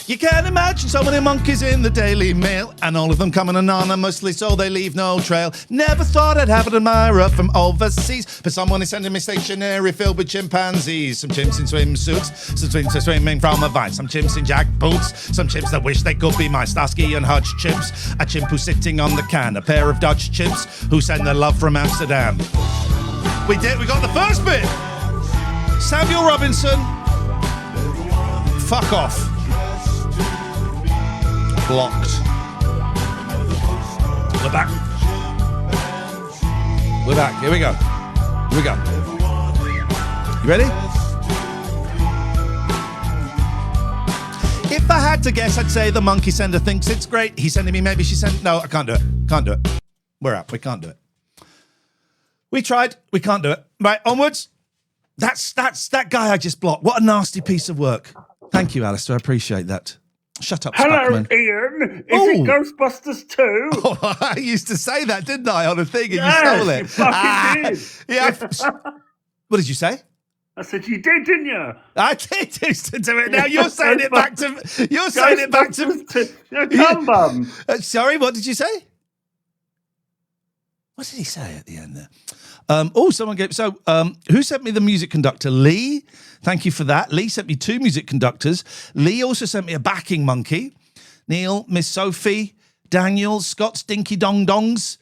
You can't imagine so many monkeys in the Daily Mail, and all of them coming anonymously so they leave no trail. Never thought I'd have an admirer from overseas, but someone is sending me stationery filled with chimpanzees. Some chimps in swimsuits, some chimps are swimming from a vine, some chimps in jack boots, some chimps that wish they could be my Starsky and Hutch chimps, a chimp who's sitting on the can, a pair of Dutch chimps who send their love from Amsterdam. We got the first bit. Samuel Robinson, fuck off. blocked. We're back. We're back. Here we go. Here we go. You ready? If I had to guess, I'd say the monkey sender thinks it's great. He's sending me, maybe she sent. No, I can't do it. Can't do it. We're out. We can't do it. We tried. We can't do it. Right, onwards. That's that guy I just blocked. What a nasty piece of work. Thank you, Alistair. I appreciate that. Shut up, Hello, Spackman. Ian. Is it Ghostbusters 2? Oh, I used to say that, didn't I, on a thing, and Yes, you stole it. you fucking did. Yeah. What did you say? I said you did, didn't you? I did used to do it. Now you're saying it back to. You're saying it back to. Come, bum. Sorry, what did you say? What did he say at the end there? Someone gave. So, who sent me the music conductor? Lee. Thank you for that. Lee sent me 2 music conductors. Lee also sent me a backing monkey. Neil, Miss Sophie, Daniel, Scott's Dinky Dong Dongs.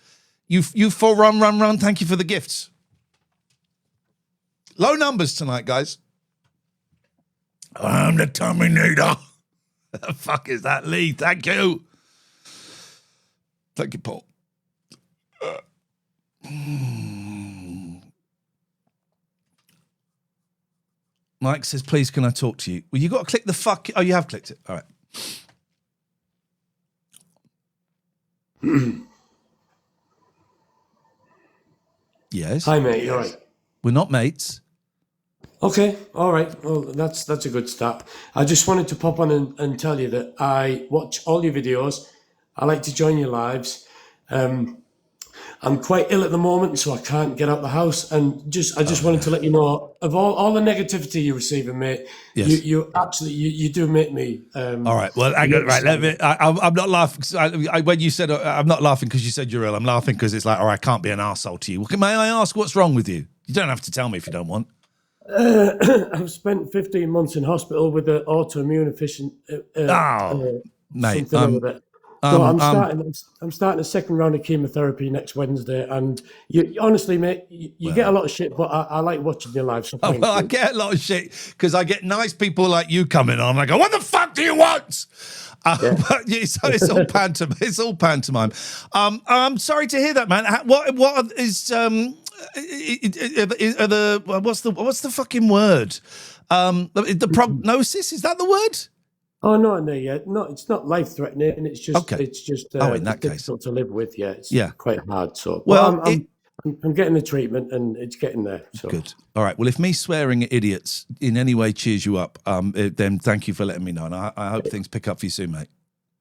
You 4 run. Thank you for the gifts. Low numbers tonight, guys. I'm the Terminator. The fuck is that, Lee? Thank you. Thank you, Paul. Mike says, please, can I talk to you? Well, you got to click the fuck. Oh, you have clicked it. All right. Yes. Hi, mate. You all right? We're not mates. Okay, all right. Well, that's a good start. I just wanted to pop on and tell you that I watch all your videos. I like to join your lives. I'm quite ill at the moment, so I can't get out the house. And I just wanted to let you know of all the negativity you're receiving, mate. Yes. You actually you do make me. All right. Well, hang on, right. Let me. I'm not laughing. When you said I'm not laughing because you said you're ill. I'm laughing because it's like, all right, I can't be an arsehole to you. Well, may I ask what's wrong with you? You don't have to tell me if you don't want. I've spent 15 months in hospital with an autoimmune efficient. Mate, something like that. So I'm starting a second round of chemotherapy next Wednesday, and you honestly, mate, you get a lot of shit, but I like watching your live. So well, I get a lot of shit because I get nice people like you coming on. I go, what the fuck do you want? But it's all pantomime. It's all pantomime. I'm sorry to hear that, man. What is what's the fucking word? The prognosis, is that the word? Oh no, no, it's not life threatening. It's just it's just in that case, difficult to live with. Yeah, it's Yeah. quite hard. So Well, I'm getting the treatment and it's getting there. So. Good. All right. Well, if me swearing at idiots in any way cheers you up, then thank you for letting me know, and I hope things pick up for you soon, mate.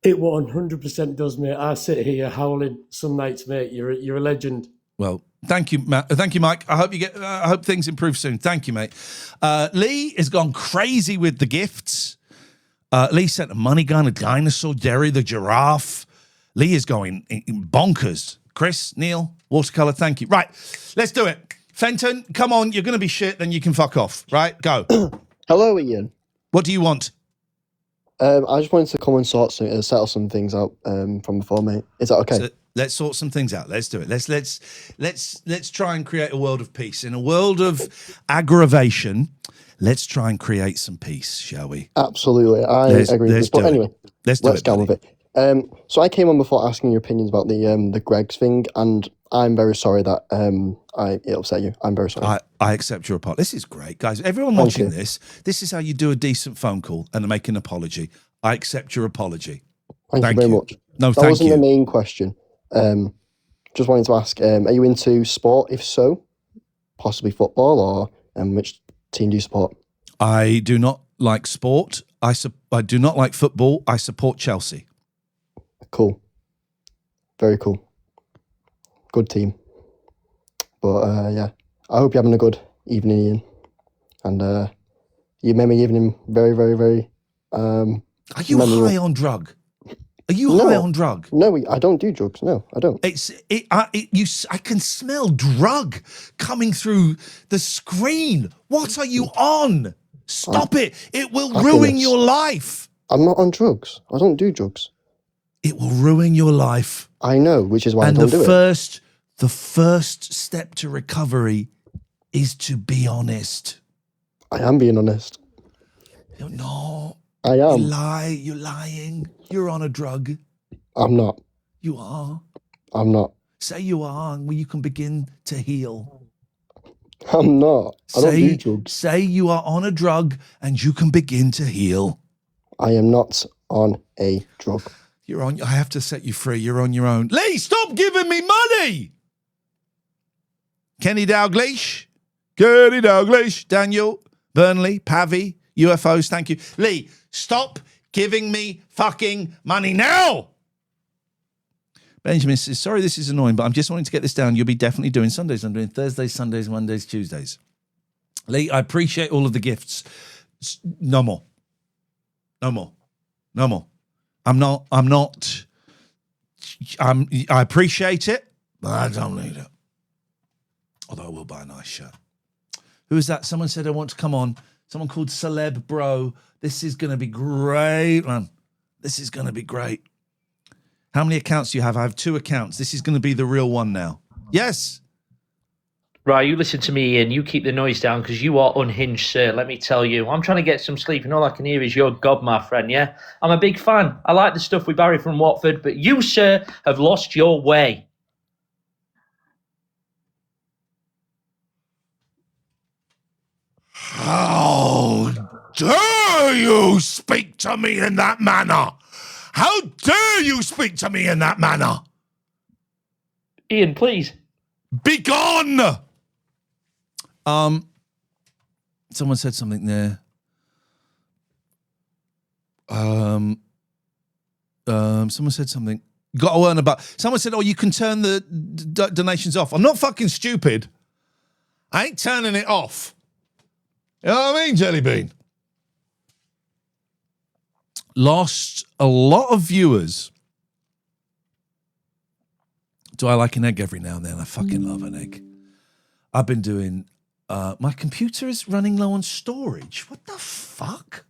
It 100% does, mate. I sit here howling some nights, mate. You're a legend. Well, thank you, Matt. Thank you, Mike. I hope things improve soon. Thank you, mate. Lee has gone crazy with the gifts. Lee sent a money gun, a dinosaur, Derry the giraffe. Lee is going bonkers. Chris, Neil, watercolor, thank you. Right, let's do it. Fenton, come on. You're going to be shit, then you can fuck off. Right, go. Hello, Ian. What do you want? I just wanted to come and settle some things out from before, mate. Is that okay? So let's sort some things out. Let's do it. Let's try and create a world of peace. In a world of aggravation, let's try and create some peace, shall we? Absolutely. I agree with this. But anyway, let's get on with it. So I came on before asking your opinions about the Greg's thing, and I'm very sorry that it upset you. I'm very sorry. I accept your apology. This is great, guys. Everyone watching this is how you do a decent phone call and make an apology. I accept your apology. Thank you very much. No, that wasn't the main question. Just wanted to ask, are you into sport? If so, possibly football, or which team do you support? I do not like sport. I do not like football. I support Chelsea. Cool. Very cool. Good team. But yeah, I hope you're having a good evening, Ian. And you made my evening very, very, very. Are you high on drug? Are you high on drug? No, I don't do drugs. No, I don't. I can smell drug coming through the screen. What are you on? Stop it. It will ruin your life. I'm not on drugs. I don't do drugs. It will ruin your life. I know, which is why I don't do it. The first step to recovery is to be honest. I am being honest. No. I You am. lie. You're lying. You're on a drug. I'm not. You are. I'm not. Say you are, and you can begin to heal. I'm not. I don't do drugs. Say you are on a drug, and you can begin to heal. I am not on a drug. You're on. I have to set you free. You're on your own. Lee, stop giving me money. Kenny Dalglish, Daniel, Burnley, Pavy, UFOs, thank you. Lee, stop giving me fucking money now. Benjamin says, sorry this is annoying, but I'm just wanting to get this down. You'll be definitely doing Sundays. I'm doing Thursdays, Sundays, Mondays, Tuesdays. Lee, I appreciate all of the gifts. No more. No more. No more. I appreciate it, but I don't need it. Although I will buy a nice shirt. Who is that? Someone said I want to come on. Someone called Celeb Bro. This is going to be great, man. This is going to be great. How many accounts do you have? I have 2 accounts. This is going to be the real one now. Yes. Right, you listen to me, Ian. You keep the noise down because you are unhinged, sir. Let me tell you. I'm trying to get some sleep and all I can hear is your God, my friend, yeah? I'm a big fan. I like the stuff with Barry from Watford, but you, sir, have lost your way. How dare you speak to me in that manner? How dare you speak to me in that manner? Ian, please. Be gone! Someone said something there. Someone said something. Got to earn about. Someone said, "Oh, you can turn the donations off." I'm not fucking stupid. I ain't turning it off. You know what I mean, Jelly Bean? Lost a lot of viewers. Do I like an egg every now and then? I fucking love an egg. I've been doing... my computer is running low on storage. What the fuck?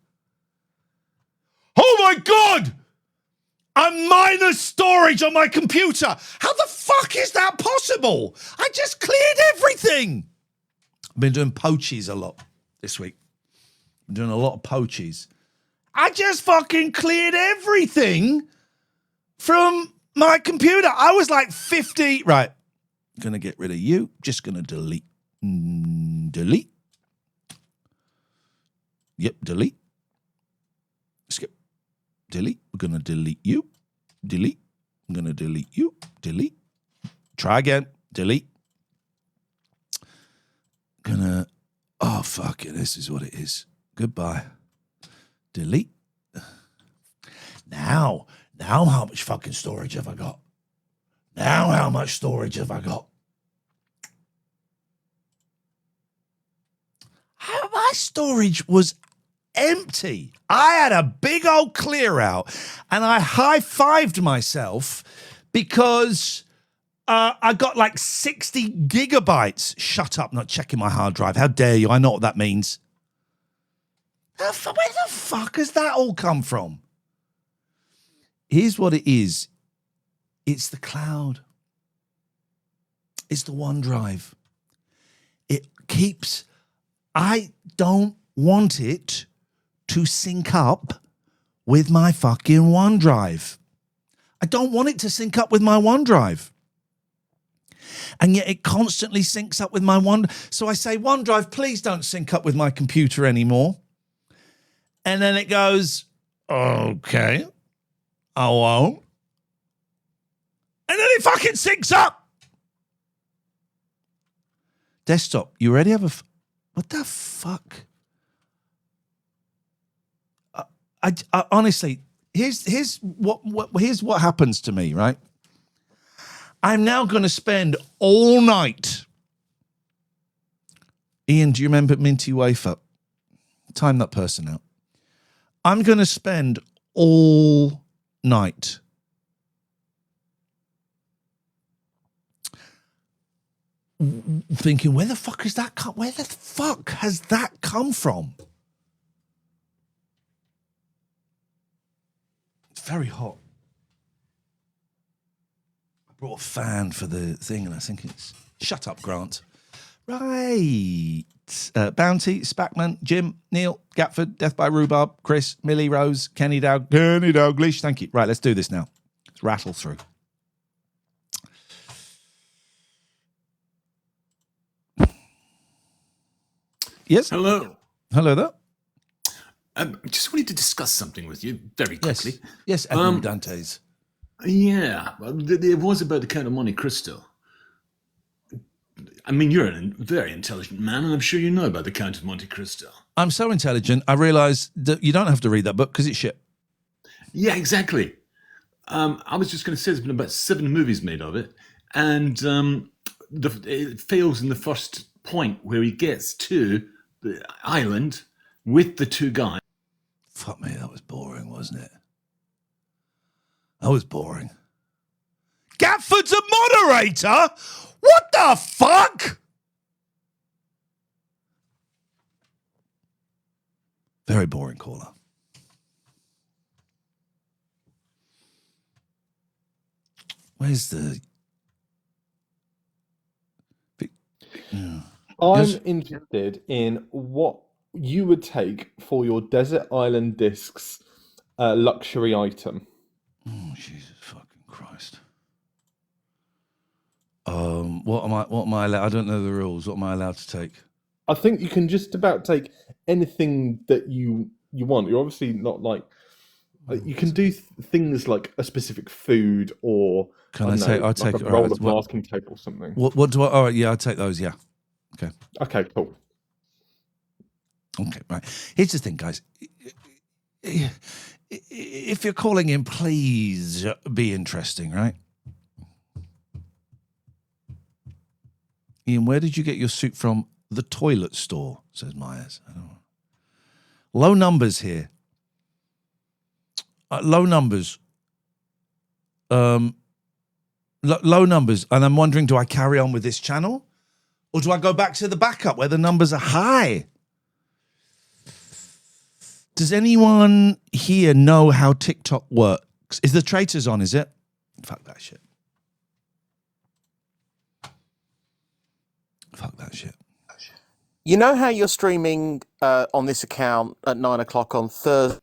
Oh my God! I'm minus storage on my computer. How the fuck is that possible? I just cleared everything. I've been doing poachies a lot this week. I'm doing a lot of poachies. I just fucking cleared everything from my computer. I was like 50. Right. Gonna get rid of you. Just gonna delete. Delete. Yep, delete. Skip. Delete. We're gonna delete you. Delete. I'm gonna delete you. Delete. Try again. Delete. Gonna... Oh, fuck it. This is what it is. Goodbye. Delete. Now how much fucking storage have I got? Now how much storage have I got? My storage was empty. I had a big old clear out and I high-fived myself because I got like 60 gigabytes. Shut up, not checking my hard drive. How dare you? I know what that means. Where the fuck has that all come from? Here's what it is. It's the cloud. It's the OneDrive. It keeps... I don't want it to sync up with my fucking OneDrive. I don't want it to sync up with my OneDrive. And yet it constantly syncs up with my OneDrive. So I say, OneDrive, please don't sync up with my computer anymore. And then it goes, okay, I won't. And then it fucking syncs up. Desktop, you already have a... What the fuck? I honestly, here's what happens to me, right? I'm now going to spend all night. Ian, do you remember Minty Wafer? Time that person out. I'm going to spend all night thinking, where the fuck has that come from? It's very hot. I brought a fan for the thing, and I think it's... Shut up, Grant. Right. Bounty, Spackman, Jim, Neil, Gatford, Death by Rhubarb, Chris, Millie, Rose, Kenny Dalglish. Thank you. Right, let's do this now. Let's rattle through. Yes. Hello. Hello there. I just wanted to discuss something with you very quickly. Yes, Edmund Dantes. Yeah, well, it was about the Count of Monte Cristo. I mean, you're a very intelligent man, and I'm sure you know about the Count of Monte Cristo. I'm so intelligent, I realise that you don't have to read that book because it's shit. Yeah, exactly. I was just going to say there's been about 7 movies made of it, and it fails in the first point where he gets to the island with the 2 guys. Fuck me, that was boring, wasn't it? That was boring. Gatford's a moderator? What the fuck? Very boring caller. Where's the... I'm Yes. interested in what you would take for your desert island discs luxury item. Oh, Jesus fucking Christ. What am I allowed? I don't know the rules. What am I allowed to take? I think you can just about take anything that you want. You're obviously not like you can do things like a specific food or Can I I don't take? know, I like take a all roll right, of masking tape or something. What do I? All right, yeah, I'll take those. Yeah. Okay. Okay, cool. Okay, right. Here's the thing, guys. If you're calling in, please be interesting, right? Ian, where did you get your suit from? The toilet store, says Myers. I don't know. Low numbers here. Low numbers. Low numbers. And I'm wondering, do I carry on with this channel? Or do I go back to the backup where the numbers are high? Does anyone here know how TikTok works? Is the Traitors on, is it? Fuck that shit. Fuck that shit. You know how you're streaming on this account at 9 o'clock on Thursdays,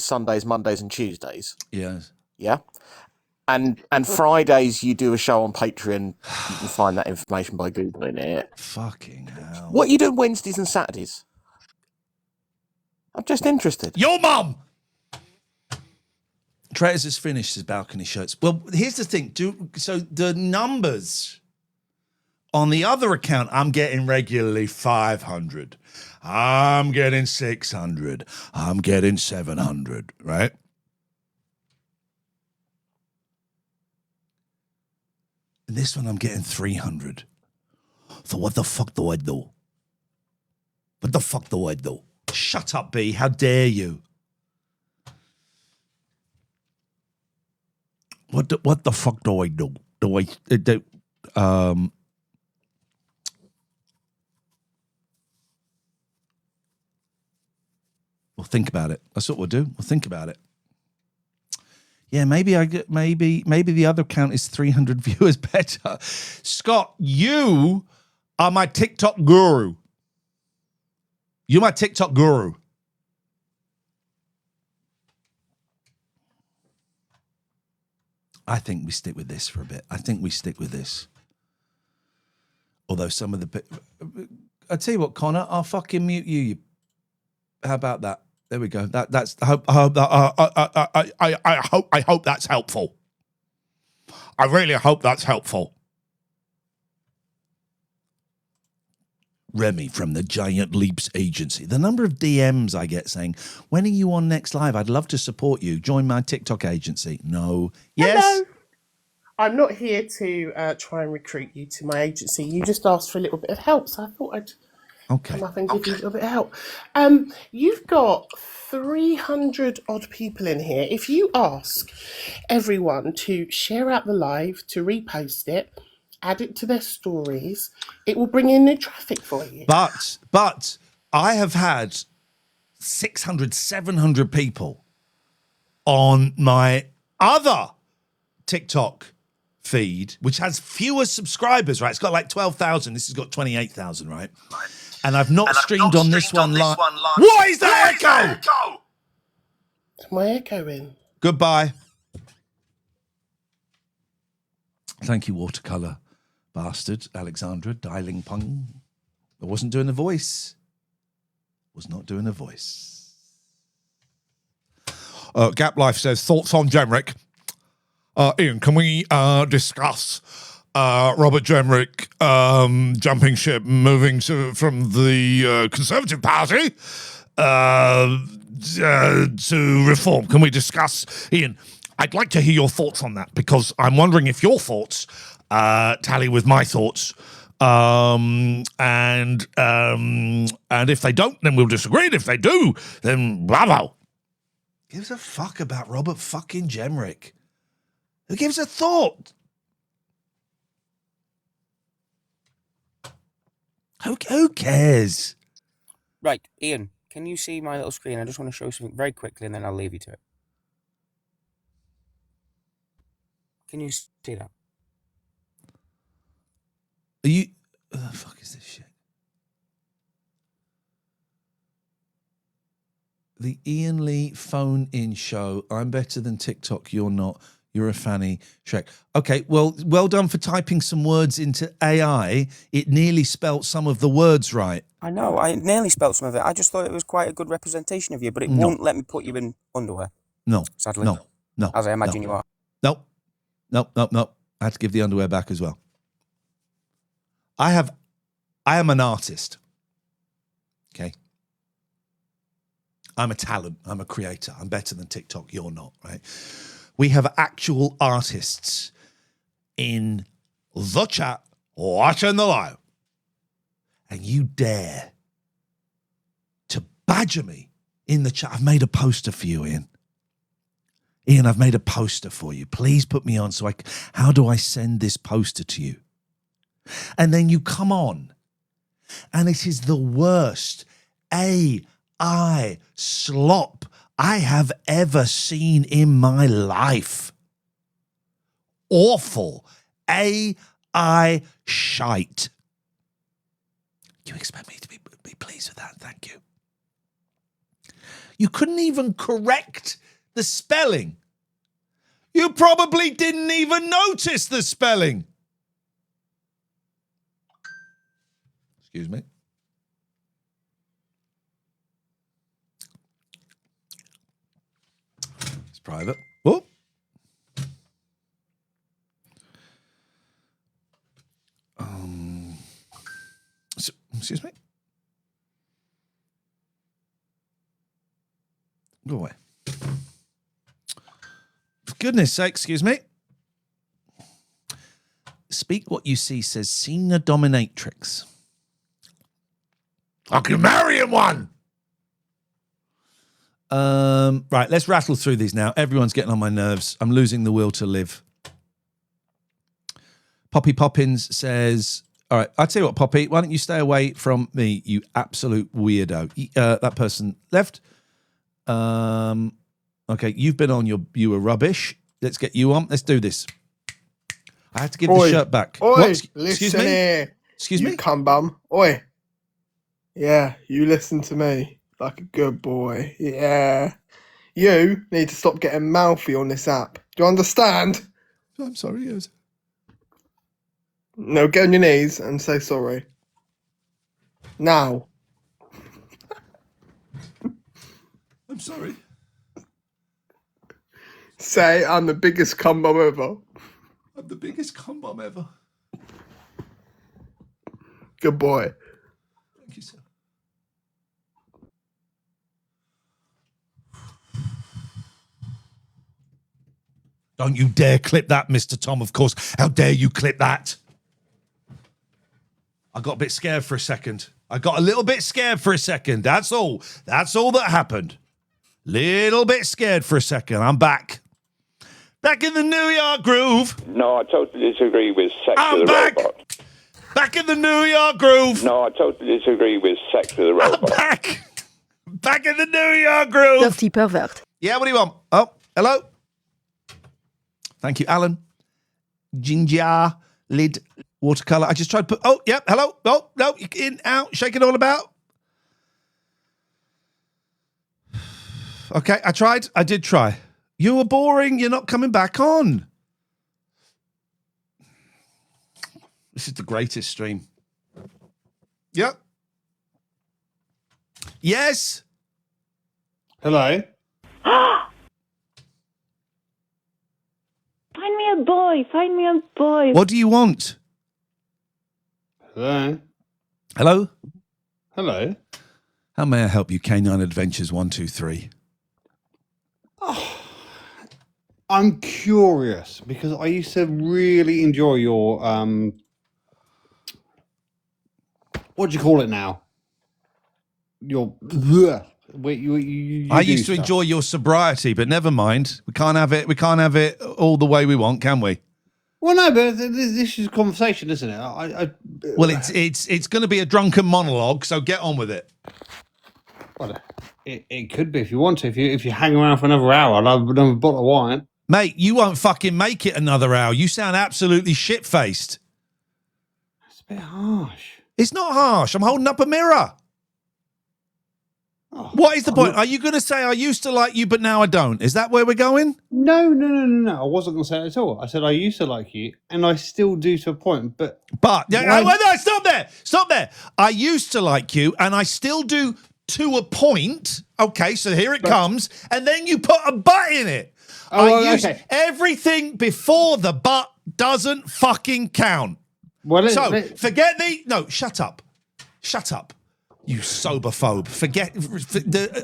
Sundays, Mondays, and Tuesdays? Yes. Yeah. And Fridays you do a show on Patreon. You can find that information by Googling it. Fucking hell. What are you doing Wednesdays and Saturdays? I'm just interested. Your mum! Traitors has finished his balcony shirts. Well, here's the thing. So the numbers on the other account, I'm getting regularly 500. I'm getting 600. I'm getting 700, right? And this one I'm getting 300. So what the fuck do I do? What the fuck do I do? Shut up, B. How dare you? What the fuck do I do? We'll think about it. That's what we'll do. We'll think about it. Yeah, maybe the other count is 300 viewers better. Scott, you are my TikTok guru. You're my TikTok guru. I think we stick with this for a bit. I think we stick with this. Although some of the... I tell you what, Connor, I'll fucking mute you. How about that? There we go. That's. I hope that's helpful. I really hope that's helpful. Remy from the Giant Leaps Agency. The number of DMs I get saying, when are you on next live? I'd love to support you. Join my TikTok agency. No. Yes? Hello. I'm not here to try and recruit you to my agency. You just asked for a little bit of help, so I thought I'd come up and give you a little bit of help. You've got 300 odd people in here. If you ask everyone to share out the live, to repost it, add it to their stories, it will bring in new traffic for you. But I have had 600, 700 people on my other TikTok feed, which has fewer subscribers, right? It's got like 12,000. This has got 28,000, right? And I've not streamed on this one live. What is that echo? Is my echo in? Goodbye. Thank you, watercolour bastard, Alexandra, dialing pung. I wasn't doing a voice. Was not doing a voice. Gap Life says, thoughts on Jemrick? Ian, can we discuss Robert Jemrick jumping ship, moving from the Conservative Party to Reform? Can we discuss, Ian? I'd like to hear your thoughts on that, because I'm wondering if your thoughts tally with my thoughts. And if they don't, then we'll disagree. And if they do, then bravo. Gives a fuck about Robert fucking Jemrick? Who gives a thought? Who cares? Right, Ian, can you see my little screen? I just want to show something very quickly and then I'll leave you to it. Can you see that? Are you... What the fuck is this shit? The Ian Lee phone-in show. I'm better than TikTok, you're not. You're a fanny, Shrek. Okay, well done for typing some words into AI. It nearly spelt some of the words right. I know, I nearly spelt some of it. I just thought it was quite a good representation of you, but it won't let me put you in underwear. No. Sadly. No. As I imagine you are. No. I had to give the underwear back as well. I am an artist. Okay. I'm a talent. I'm a creator. I'm better than TikTok. You're not, right? We have actual artists in the chat watching the live. And you dare to badger me in the chat. I've made a poster for you, Ian. Ian, I've made a poster for you. Please put me on how do I send this poster to you? And then you come on, and it is the worst AI slop I have ever seen in my life. Awful AI shite. You expect me to be pleased with that? Thank you. You couldn't even correct the spelling. You probably didn't even notice the spelling. Excuse me. It's private. Oh. Excuse me. Go away. For goodness sake, excuse me. Speak What You See says senior dominatrix. I can marry him one. Right, let's rattle through these now. Everyone's getting on my nerves. I'm losing the will to live. Poppy Poppins says, all right, I'll tell you what, Poppy, why don't you stay away from me, you absolute weirdo. That person left. Okay, you've been on, you were rubbish. Let's get you on. Let's do this. I have to give the shirt back. Oi, Excuse listen me? here. Excuse you me? cum bum. Oi. Yeah, you listen to me like a good boy. Yeah. You need to stop getting mouthy on this app. Do you understand? I'm sorry, yes. No, get on your knees and say sorry. Now. I'm sorry. Say I'm the biggest cum bum ever. I'm the biggest cum bomb ever. Good boy. Thank you, sir. Don't you dare clip that, Mr. Tom, of course. How dare you clip that? I got a bit scared for a second. I got a little bit scared for a second. That's all. That's all that happened. Little bit scared for a second. I'm back. Back in the New York groove. No, I totally disagree with Sex I'm of the back. Robot. Back in the New York groove. No, I totally disagree with Sex of the Robot. I'm back. Back in the New York groove. Dirty pervert. Yeah, what do you want? Oh, hello. Thank you, Alan. ginger lid watercolor. I just tried to put. Oh, yep. Hello. Oh, no. In, out. Shake it all about. Okay, I tried. I did try. You were boring. You're not coming back on. This is the greatest stream. Yep. Yes. Hello. Find me a boy. Find me a boy. What do you want? Hello. Hello? Hello. How may I help you? Canine Adventures 123. I'm curious because I used to really enjoy your what do you call it now? Your I used to enjoy your sobriety, but never mind. We can't have it. We can't have it all the way we want, can we? Well, no, but this is a conversation, isn't it? Well, it's going to be a drunken monologue, so get on with it. Well, it could be if you want to. If you hang around for another hour, I'll have another bottle of wine. Mate, you won't fucking make it another hour. You sound absolutely shit-faced. It's a bit harsh. It's not harsh. I'm holding up a mirror. Oh, what is the point? Are you going to say I used to like you, but now I don't? Is that where we're going? No. I wasn't going to say it at all. I said I used to like you, and I still do to a point. But no, stop there. Stop there. I used to like you, and I still do to a point. Okay, so here it comes, and then you put a but in it. Okay. Everything before the but doesn't fucking count. Well, forget the... No, shut up. Shut up. You soberphobe.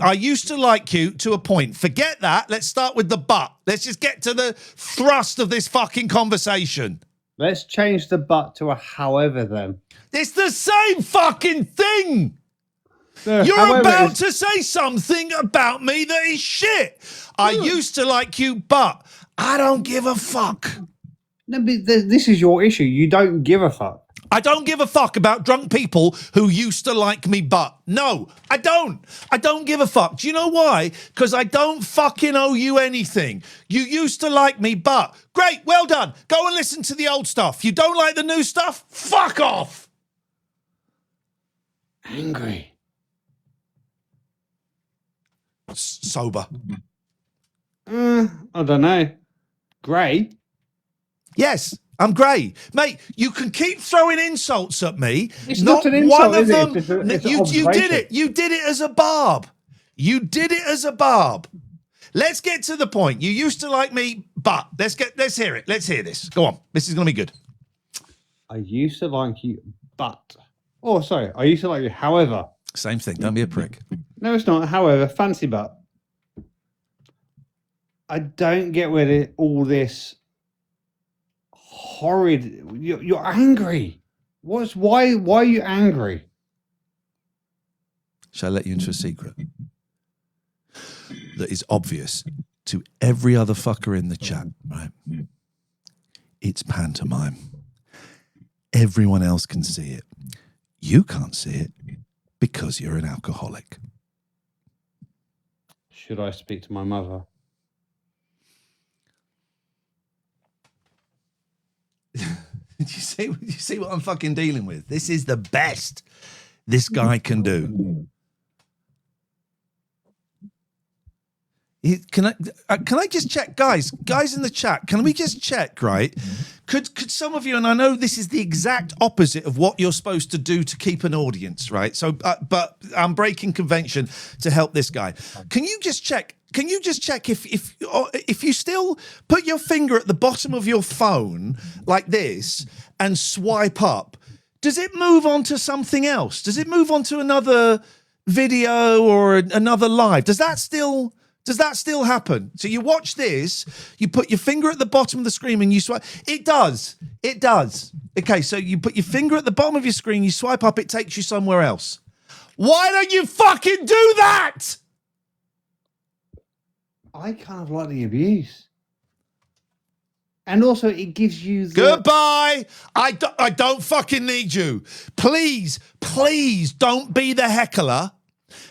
I used to like you to a point. Forget that. Let's start with the but. Let's just get to the thrust of this fucking conversation. Let's change the but to a however then. It's the same fucking thing. You're about to say something about me that is shit. I used to like you, but I don't give a fuck. No, but this is your issue. You don't give a fuck. I don't give a fuck about drunk people who used to like me, but no, I don't. I don't give a fuck. Do you know why? Because I don't fucking owe you anything. You used to like me, but great, well done. Go and listen to the old stuff. You don't like the new stuff? Fuck off. Angry. Sober. I don't know. Grey? Yes, I'm grey. Mate, you can keep throwing insults at me. It's not an insult, one of is it? them. It's an You did observation. it. You did it as a barb. You did it as a barb. Let's get to the point. You used to like me, but let's hear it. Let's hear this. Go on. This is going to be good. I used to like you, but... Oh, sorry. I used to like you, however... Same thing. Don't be a prick. No, it's not. However, fancy but. I don't get with it. All this horrid. You're angry. Why are you angry? Shall I let you into a secret that is obvious to every other fucker in the chat? Right? It's pantomime. Everyone else can see it. You can't see it. Because you're an alcoholic. Should I speak to my mother? Do you see what I'm fucking dealing with? This is the best this guy can do. Can I just check, guys in the chat? Can we just check, right? Could some of you, and I know this is the exact opposite of what you're supposed to do to keep an audience, right? So, but I'm breaking convention to help this guy. Can you just check? Can you just check if you still put your finger at the bottom of your phone like this and swipe up? Does it move on to something else? Does it move on to another video or another live? Does that still happen? So you watch this, you put your finger at the bottom of the screen and you swipe. It does. Okay, so you put your finger at the bottom of your screen, you swipe up, it takes you somewhere else. Why don't you fucking do that? I kind of like the abuse. And also, it gives you the... Goodbye. I don't fucking need you. Please don't be the heckler.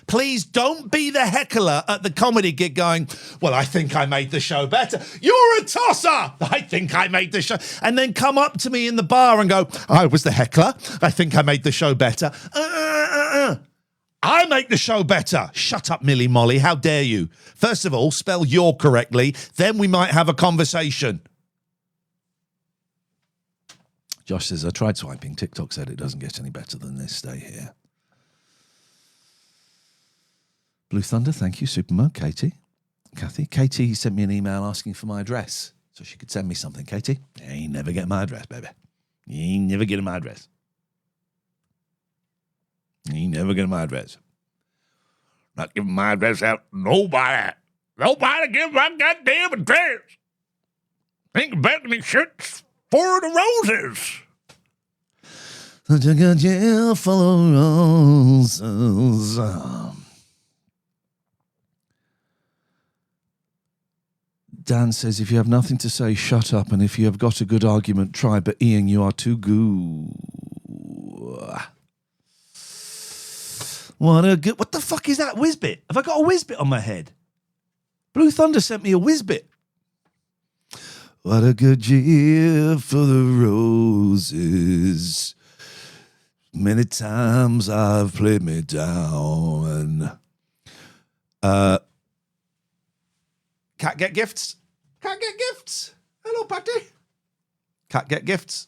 Please don't be the heckler at the comedy gig going, well, I think I made the show better. You're a tosser. I think I made the show. And then come up to me in the bar and go, I was the heckler. I think I made the show better. I make the show better. Shut up, Millie Molly. How dare you? First of all, spell your correctly. Then we might have a conversation. Josh says, I tried swiping. TikTok said it doesn't get any better than this. Stay here. Blue Thunder, thank you. Supermo, Katie. Kathy. Katie sent me an email asking for my address so she could send me something. Katie, you ain't never get my address, baby. You ain't never getting my address. You ain't never getting my address. Not giving my address out to nobody. Nobody give my goddamn address. Think about me shirts for the roses. Such a good year full of roses. Dan says, if you have nothing to say, shut up. And if you have got a good argument, try. But Ian, you are too good. What the fuck is that whizbit? Have I got a whizbit on my head? Blue Thunder sent me a whizbit. What a good year for the roses. Many times I've played me down. Can't get gifts. Can't get gifts. Hello, Patty. Can't get gifts.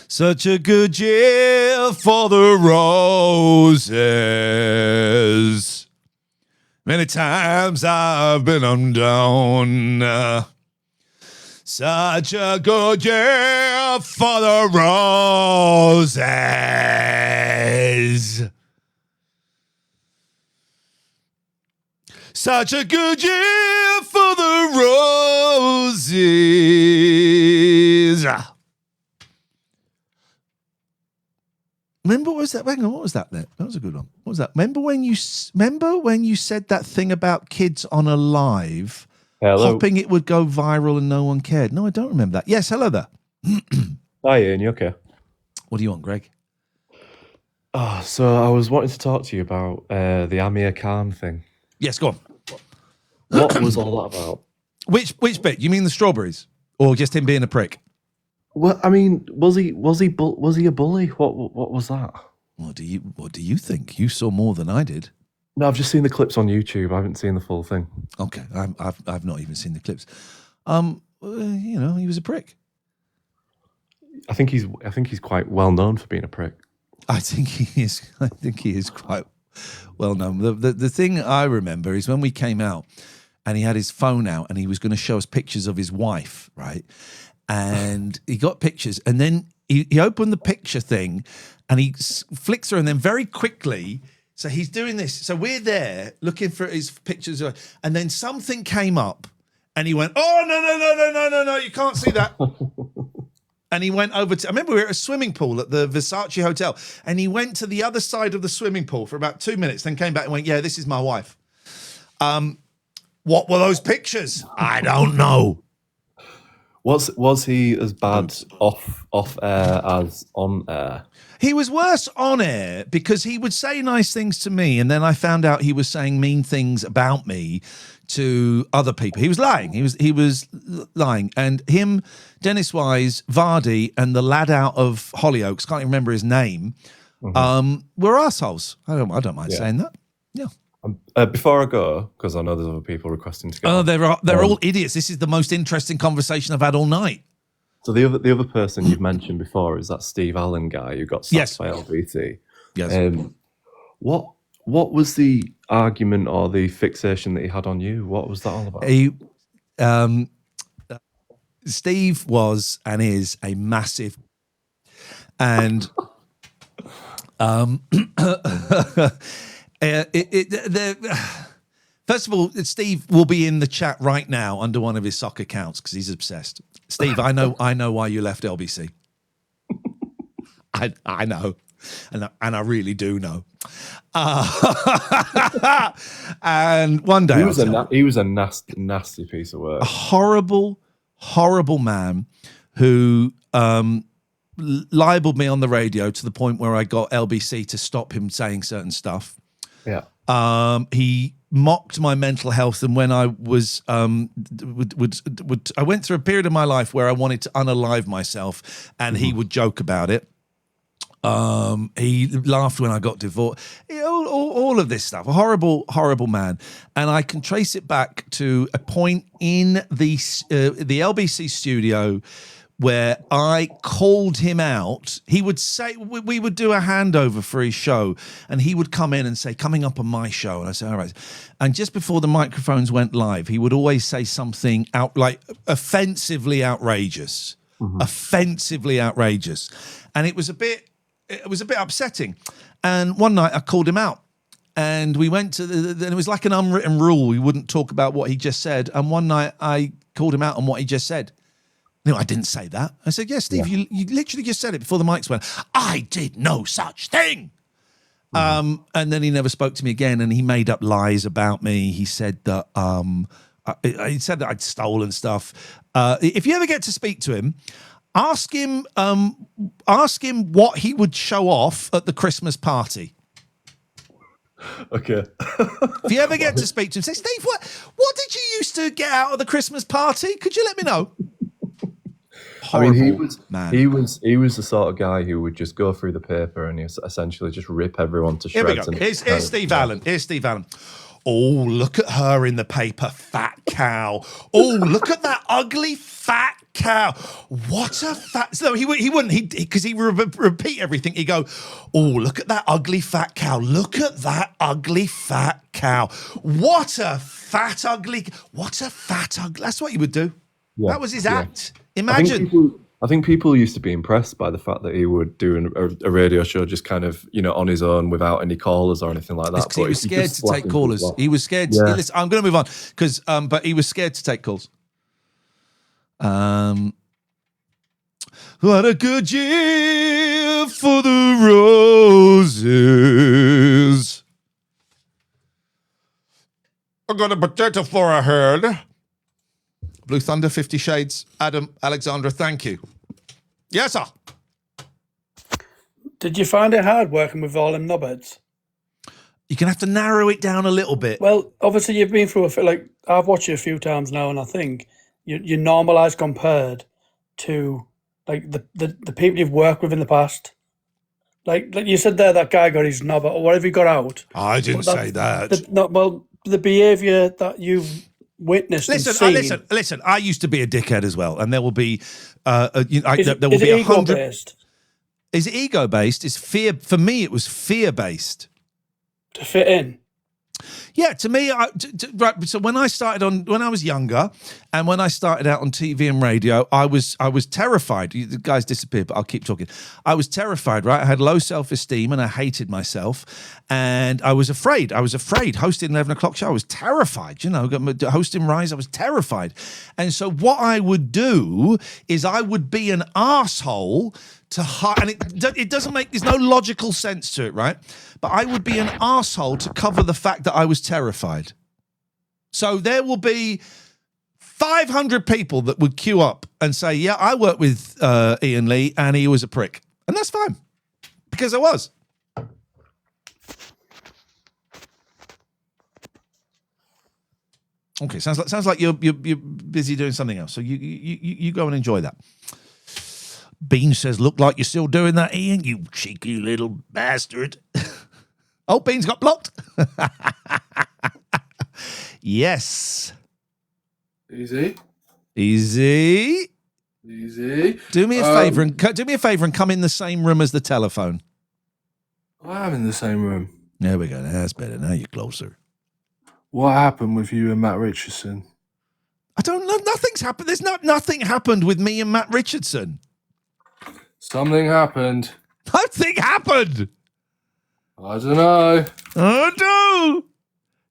Such a good year for the roses. Many times I've been undone. Such a good year for the roses. Such a good year for the roses. Remember, what was that? Hang on, what was that there? That was a good one. What was that? Remember when you said that thing about kids on a live, hoping it would go viral and no one cared? No, I don't remember that. Yes, hello there. Hi, Ian. You okay? What do you want, Greg? So I was wanting to talk to you about the Amir Khan thing. Yes, go on. What was all that about? Which bit? You mean the strawberries, or just him being a prick? Well, I mean, was he a bully? What was that? What do you think? You saw more than I did. No, I've just seen the clips on YouTube. I haven't seen the full thing. Okay, I've not even seen the clips. He was a prick. I think he's quite well known for being a prick. I think he is quite well known. The thing I remember is when we came out, and he had his phone out, and he was going to show us pictures of his wife, right? And he got pictures, and then he opened the picture thing, and he flicks her, and then very quickly, so he's doing this. So we're there looking for his pictures, and then something came up, and he went, "Oh no, you can't see that." And he went over to, I remember we were at a swimming pool at the Versace Hotel, and he went to the other side of the swimming pool for about 2 minutes, then came back and went, "Yeah, this is my wife." What were those pictures? I don't know. Was he as bad off air as on air? He was worse on air because he would say nice things to me, and then I found out he was saying mean things about me to other people. He was lying. He was lying. And him, Dennis Wise, Vardy, and the lad out of Hollyoaks, can't even remember his name, were assholes. I don't mind saying that. Yeah. Before I go, because I know there's other people requesting to go. Oh, they're all idiots. This is the most interesting conversation I've had all night. So the other person you've mentioned before is that Steve Allen guy who got sacked by LBT. Yes. What was the argument or the fixation that he had on you? What was that all about? Steve was and is a massive, and first of all, Steve will be in the chat right now under one of his soccer accounts because he's obsessed. Steve, I know why you left LBC. I know, and I really do know. And one day he was a nasty piece of work. A horrible man who libeled me on the radio to the point where I got LBC to stop him saying certain stuff. Yeah. He mocked my mental health, and when I was I went through a period of my life where I wanted to unalive myself, and he would joke about it. He laughed when I got divorced. All of this stuff. A horrible, horrible man. And I can trace it back to a point in the LBC studio where I called him out. He would say, we would do a handover for his show, and he would come in and say, coming up on my show. And I said, all right. And just before the microphones went live, he would always say something offensively outrageous. Offensively outrageous. And it was a bit upsetting. And one night I called him out, and we went to it was like an unwritten rule. We wouldn't talk about what he just said. And one night I called him out on what he just said. No, I didn't say that. I said, yes, Steve, you literally just said it before the mics went. I did no such thing. And then he never spoke to me again, and he made up lies about me. He said that he said that I'd stolen stuff. If you ever get to speak to him, ask him what he would show off at the Christmas party. Okay. If you ever get to speak to him, say, Steve, what did you used to get out of the Christmas party? Could you let me know? Horrible, he was the sort of guy who would just go through the paper and essentially just rip everyone to shreds. Here we go. Here's Steve Allen. Here's Steve Allen. Oh, look at her in the paper, fat cow. Oh, look at that ugly fat cow. What a fat... So he wouldn't, because he would repeat everything. He'd go, oh, look at that ugly fat cow. Look at that ugly fat cow. What a fat ugly... That's what he would do. Yeah. That was his act. Imagine. I think people used to be impressed by the fact that he would do a radio show just kind of, on his own without any callers or anything like that. Because he was scared to take callers. He was scared. Listen, I'm going to move on but he was scared to take calls. What a good year for the roses. I got a potato for a herd. Blue Thunder, 50 Shades. Adam, Alexandra, thank you. Yes, sir. Did you find it hard working with all them knobheads? You're going to have to narrow it down a little bit. Well, obviously you've been through I've watched you a few times now, and I think you're normalised compared to the people you've worked with in the past. Like you said there, that guy got his knob or whatever he got out. I didn't say that. The behaviour that you've witnessed. Listen. I used to be a dickhead as well, and there will be. There will be ego 100. Based? Is it ego based? Is fear for me? It was fear based. To fit in. Yeah, to me, right. So when I was younger, and when I started out on TV and radio, I was terrified. The guy's disappeared, but I'll keep talking. I was terrified, right? I had low self-esteem, and I hated myself, and I was afraid. Hosting 11 o'clock show, I was terrified. Hosting Rise, I was terrified. And so what I would do is I would be an arsehole to hide, and it doesn't make, there's no logical sense to it, right? But I would be an arsehole to cover the fact that I was terrified. So there will be 500 people that would queue up and say, yeah, I worked with Ian Lee and he was a prick. And that's fine, because I was. Okay, sounds like you're busy doing something else. So you go and enjoy that. Bean says, look like you're still doing that, Ian, you cheeky little bastard. Oh, Bean's got blocked. Yes. Easy. Do me a favour and come in the same room as the telephone. I am in the same room. There we go. That's better. Now you're closer. What happened with you and Matt Richardson? I don't know. Nothing's happened. Nothing happened with me and Matt Richardson. Something happened. Nothing happened. I don't know. Oh, no.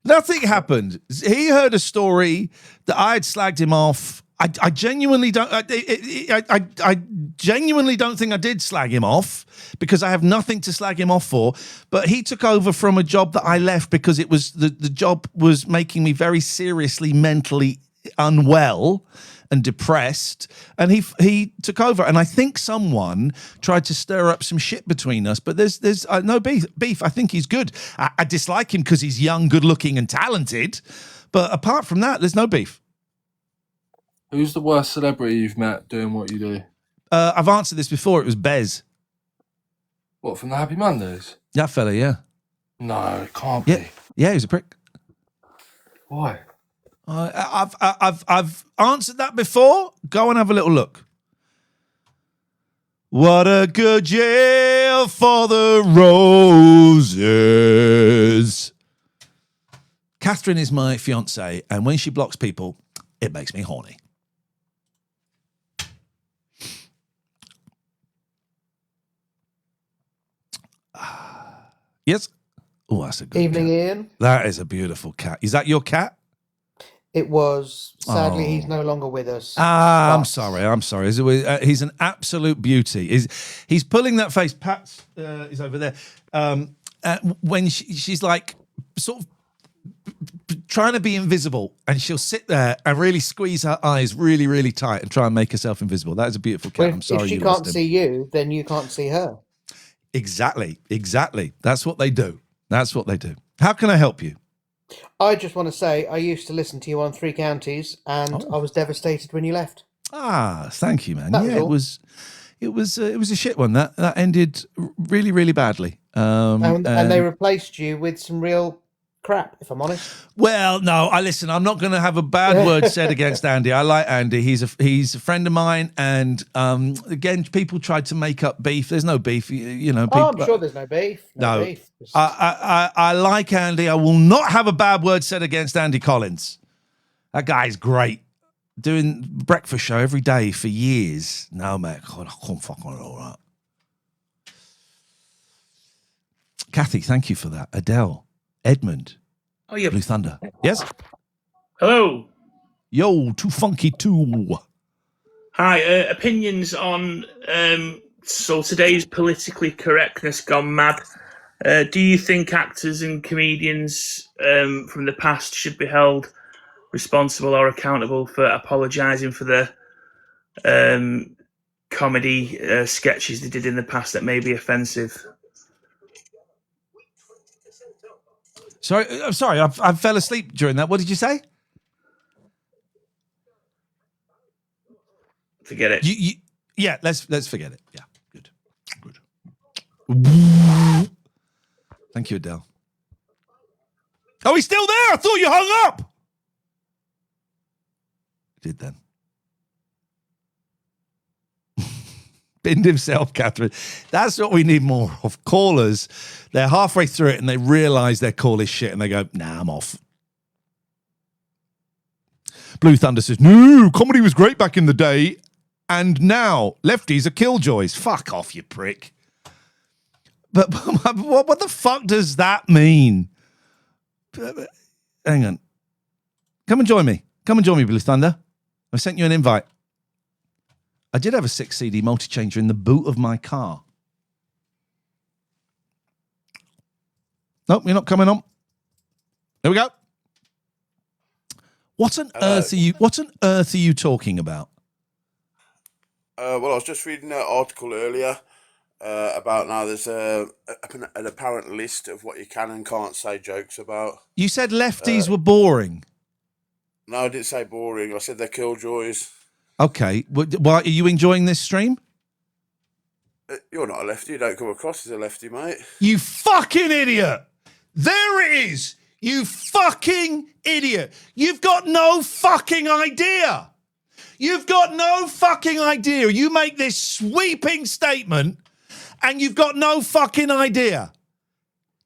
Nothing happened. He heard a story that I had slagged him off. I genuinely don't. I genuinely don't think I did slag him off because I have nothing to slag him off for. But he took over from a job that I left because it was the job was making me very seriously mentally unwell. and depressed, and he took over. And I think someone tried to stir up some shit between us, but there's no beef. I think he's good. I dislike him because he's young, good looking, and talented. But apart from that, there's no beef. Who's the worst celebrity you've met doing what you do? I've answered this before. It was Bez. What, from the Happy Mondays? That fella, yeah. No, it can't be. Yeah, he's a prick. Why? I've answered that before. Go and have a little look. What a good jail for the roses. Catherine is my fiance, and when she blocks people, it makes me horny. Yes. Oh, that's a good Evening, cat. Ian. That is a beautiful cat. Is that your cat? It was. Sadly, Oh. he's no longer with us. I'm sorry. He's an absolute beauty. He's pulling that face. Pat is over there. When she's like sort of trying to be invisible, and she'll sit there and really squeeze her eyes really, really tight and try and make herself invisible. That is a beautiful cat. Well, I'm sorry if she you can't lost him. see you, then you can't see her. Exactly. That's what they do. How can I help you? I just want to say I used to listen to you on 3 Counties, and I was devastated when you left. Thank you, man. That Yeah, was it was a shit one. That ended really, really badly. And they replaced you with some real crap, if I'm honest. Well, no, I'm not going to have a bad word said against Andy. I like Andy. He's a friend of mine, and again, people tried to make up beef. There's no beef, you know. I'm sure there's no beef. No, Beef. I like Andy. I will not have a bad word said against Andy Collins. That guy's great. Doing breakfast show every day for years. No, mate, God, I can't fucking all that. Kathy, thank you for that. Adele, Edmund, Oh, yeah. Blue Thunder. Yes? Hello. Yo, too funky too. Hi. Opinions on so today's politically correctness gone mad. Do you think actors and comedians from the past should be held responsible or accountable for apologising for the comedy sketches they did in the past that may be offensive? Sorry, I'm sorry. I fell asleep during that. What did you say? Forget it. Yeah, let's forget it. Yeah, good. Thank you, Adele. Oh, he's still there. I thought you hung up. Did then. Binned himself, Catherine. That's what we need more of. Callers, they're halfway through it and they realise their call is shit and they go, nah, I'm off. Blue Thunder says, no, comedy was great back in the day and now lefties are killjoys. Fuck off, you prick. But what the fuck does that mean? Hang on. Come and join me, Blue Thunder. I sent you an invite. I did have a 6 CD multi-changer in the boot of my car. Nope, you're not coming on. There we go. What on earth are you talking about? Well, I was just reading an article earlier about now there's an apparent list of what you can and can't say jokes about. You said lefties were boring. No, I didn't say boring. I said they're killjoys. Okay. Why are you enjoying this stream? You're not a lefty. You don't come across as a lefty, mate. You fucking idiot. There it is. You fucking idiot. You've got no fucking idea. You've got no fucking idea. You make this sweeping statement and you've got no fucking idea.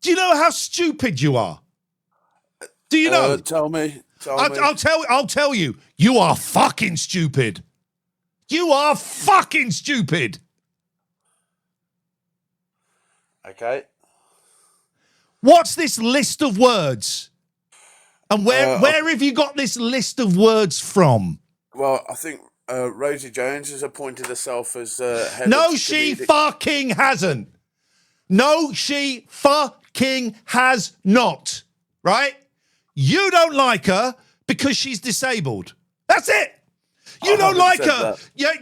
Do you know how stupid you are? Do you know? Tell me. I'll tell you. You are fucking stupid. You are fucking stupid. Okay. What's this list of words? And where have you got this list of words from? Well, I think Rosie Jones has appointed herself as head No, of she comedic- fucking hasn't. No, she fucking has not. Right? You don't like her because she's disabled. That's it. You don't like her. Yeah,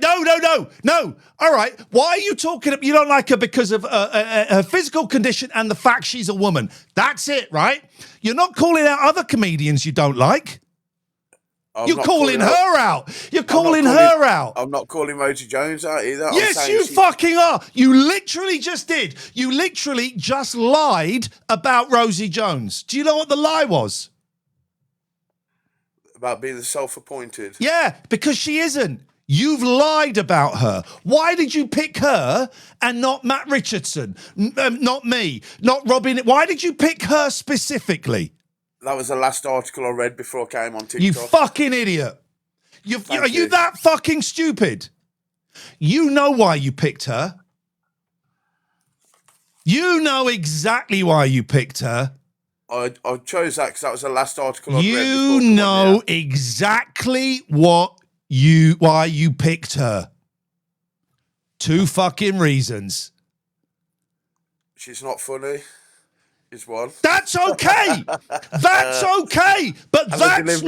no. All right. Why are you talking? You don't like her because of her physical condition and the fact she's a woman. That's it, right? You're not calling out other comedians you don't like. You're calling her out. You're calling her out. I'm not calling Rosie Jones out either. Yes, you fucking are. You literally just did. You literally just lied about Rosie Jones. Do you know what the lie was? About being the self-appointed. Yeah, because she isn't. You've lied about her. Why did you pick her and not Matt Richardson? Not me, not Robin. Why did you pick her specifically? That was the last article I read before I came on TikTok. You fucking idiot. Are you that fucking stupid? You know why you picked her. You know exactly why you picked her. I chose that because that was the last article I read. You know exactly why you picked her. 2 fucking reasons. She's not funny. Is one. That's okay. That's okay. But that's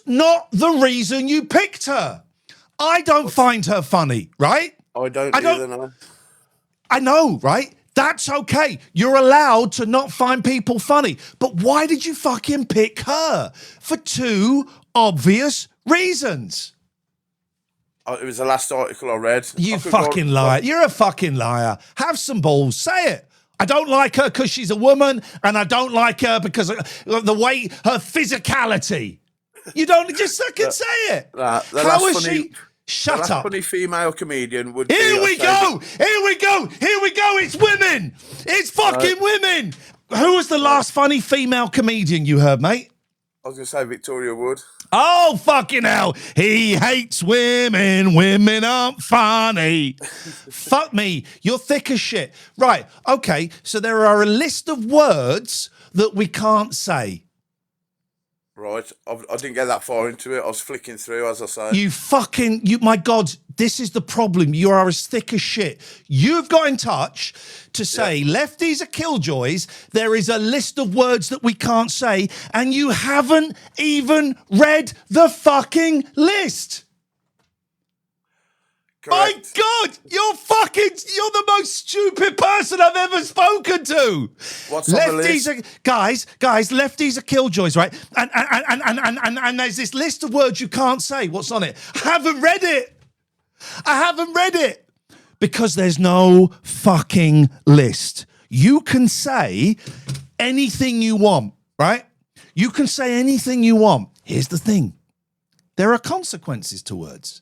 not the reason you picked her. I don't find her funny, right? I don't either, no. I know, right? That's okay. You're allowed to not find people funny. But why did you fucking pick her? For 2 obvious reasons. It was the last article I read. You fucking liar. You're a fucking liar. Have some balls. Say it. I don't like her because she's a woman, and I don't like her because of the way her physicality. You don't just fucking say it. How is she? Shut up. Funny female comedian would. Here we go. It's women. It's fucking women. Who was the last funny female comedian you heard, mate? I was going to say Victoria Wood. Oh, fucking hell. He hates women. Women aren't funny. Fuck me. You're thick as shit. Right. Okay. So there are a list of words that we can't say. Right. I didn't get that far into it. I was flicking through, as I say. My God, this is the problem. You are as thick as shit. You've got in touch to say, lefties are killjoys. There is a list of words that we can't say, and you haven't even read the fucking list. Correct. My God, you're the most stupid person I've ever spoken to. What's on the list? Guys, lefties are killjoys, right? And there's this list of words you can't say. What's on it? I haven't read it. Because there's no fucking list. You can say anything you want, right? You can say anything you want. Here's the thing. There are consequences to words.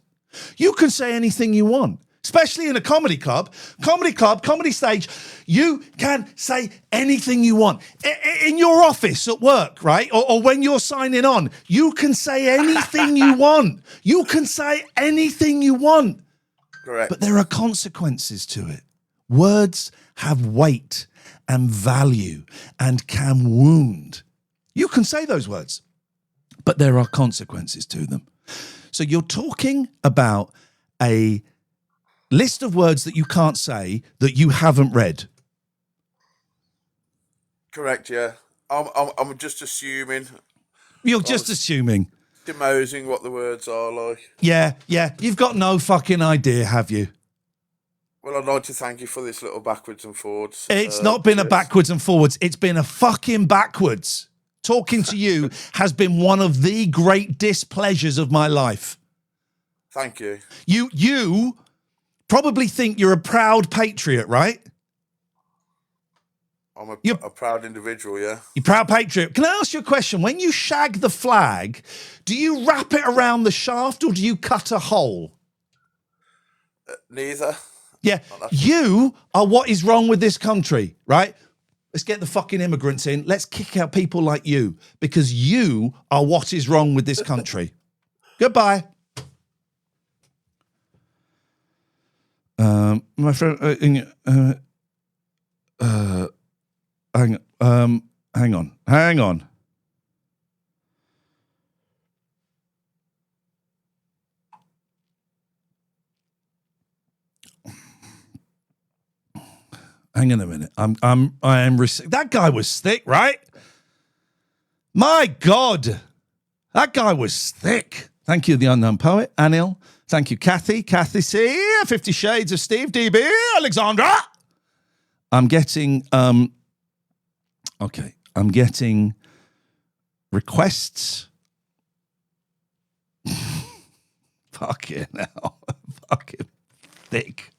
You can say anything you want, especially in a comedy club, comedy stage. You can say anything you want. In your office at work, right? Or when you're signing on, you can say anything you want. You can say anything you want. Correct. But there are consequences to it. Words have weight and value and can wound. You can say those words, but there are consequences to them. So you're talking about a list of words that you can't say that you haven't read. Correct, yeah. I'm just assuming. You're just assuming. Demoting what the words are like. Yeah. You've got no fucking idea, have you? Well, I'd like to thank you for this little backwards and forwards. It's not been a backwards and forwards. It's been a fucking backwards. Talking to you has been one of the great displeasures of my life. Thank you. You probably think you're a proud patriot, right? I'm a proud individual, yeah. You're a proud patriot. Can I ask you a question? When you shag the flag, do you wrap it around the shaft or do you cut a hole? Neither. Yeah, you are what is wrong with this country, right? Let's get the fucking immigrants in. Let's kick out people like you because you are what is wrong with this country. Goodbye. My friend, hang on. Hang on a minute. That guy was thick, right? My God, that guy was thick. Thank you, the unknown poet, Anil. Thank you, Kathy. Kathy C. 50 Shades of Steve, DB, Alexandra. I'm getting, I'm getting requests. Fucking hell. Fucking thick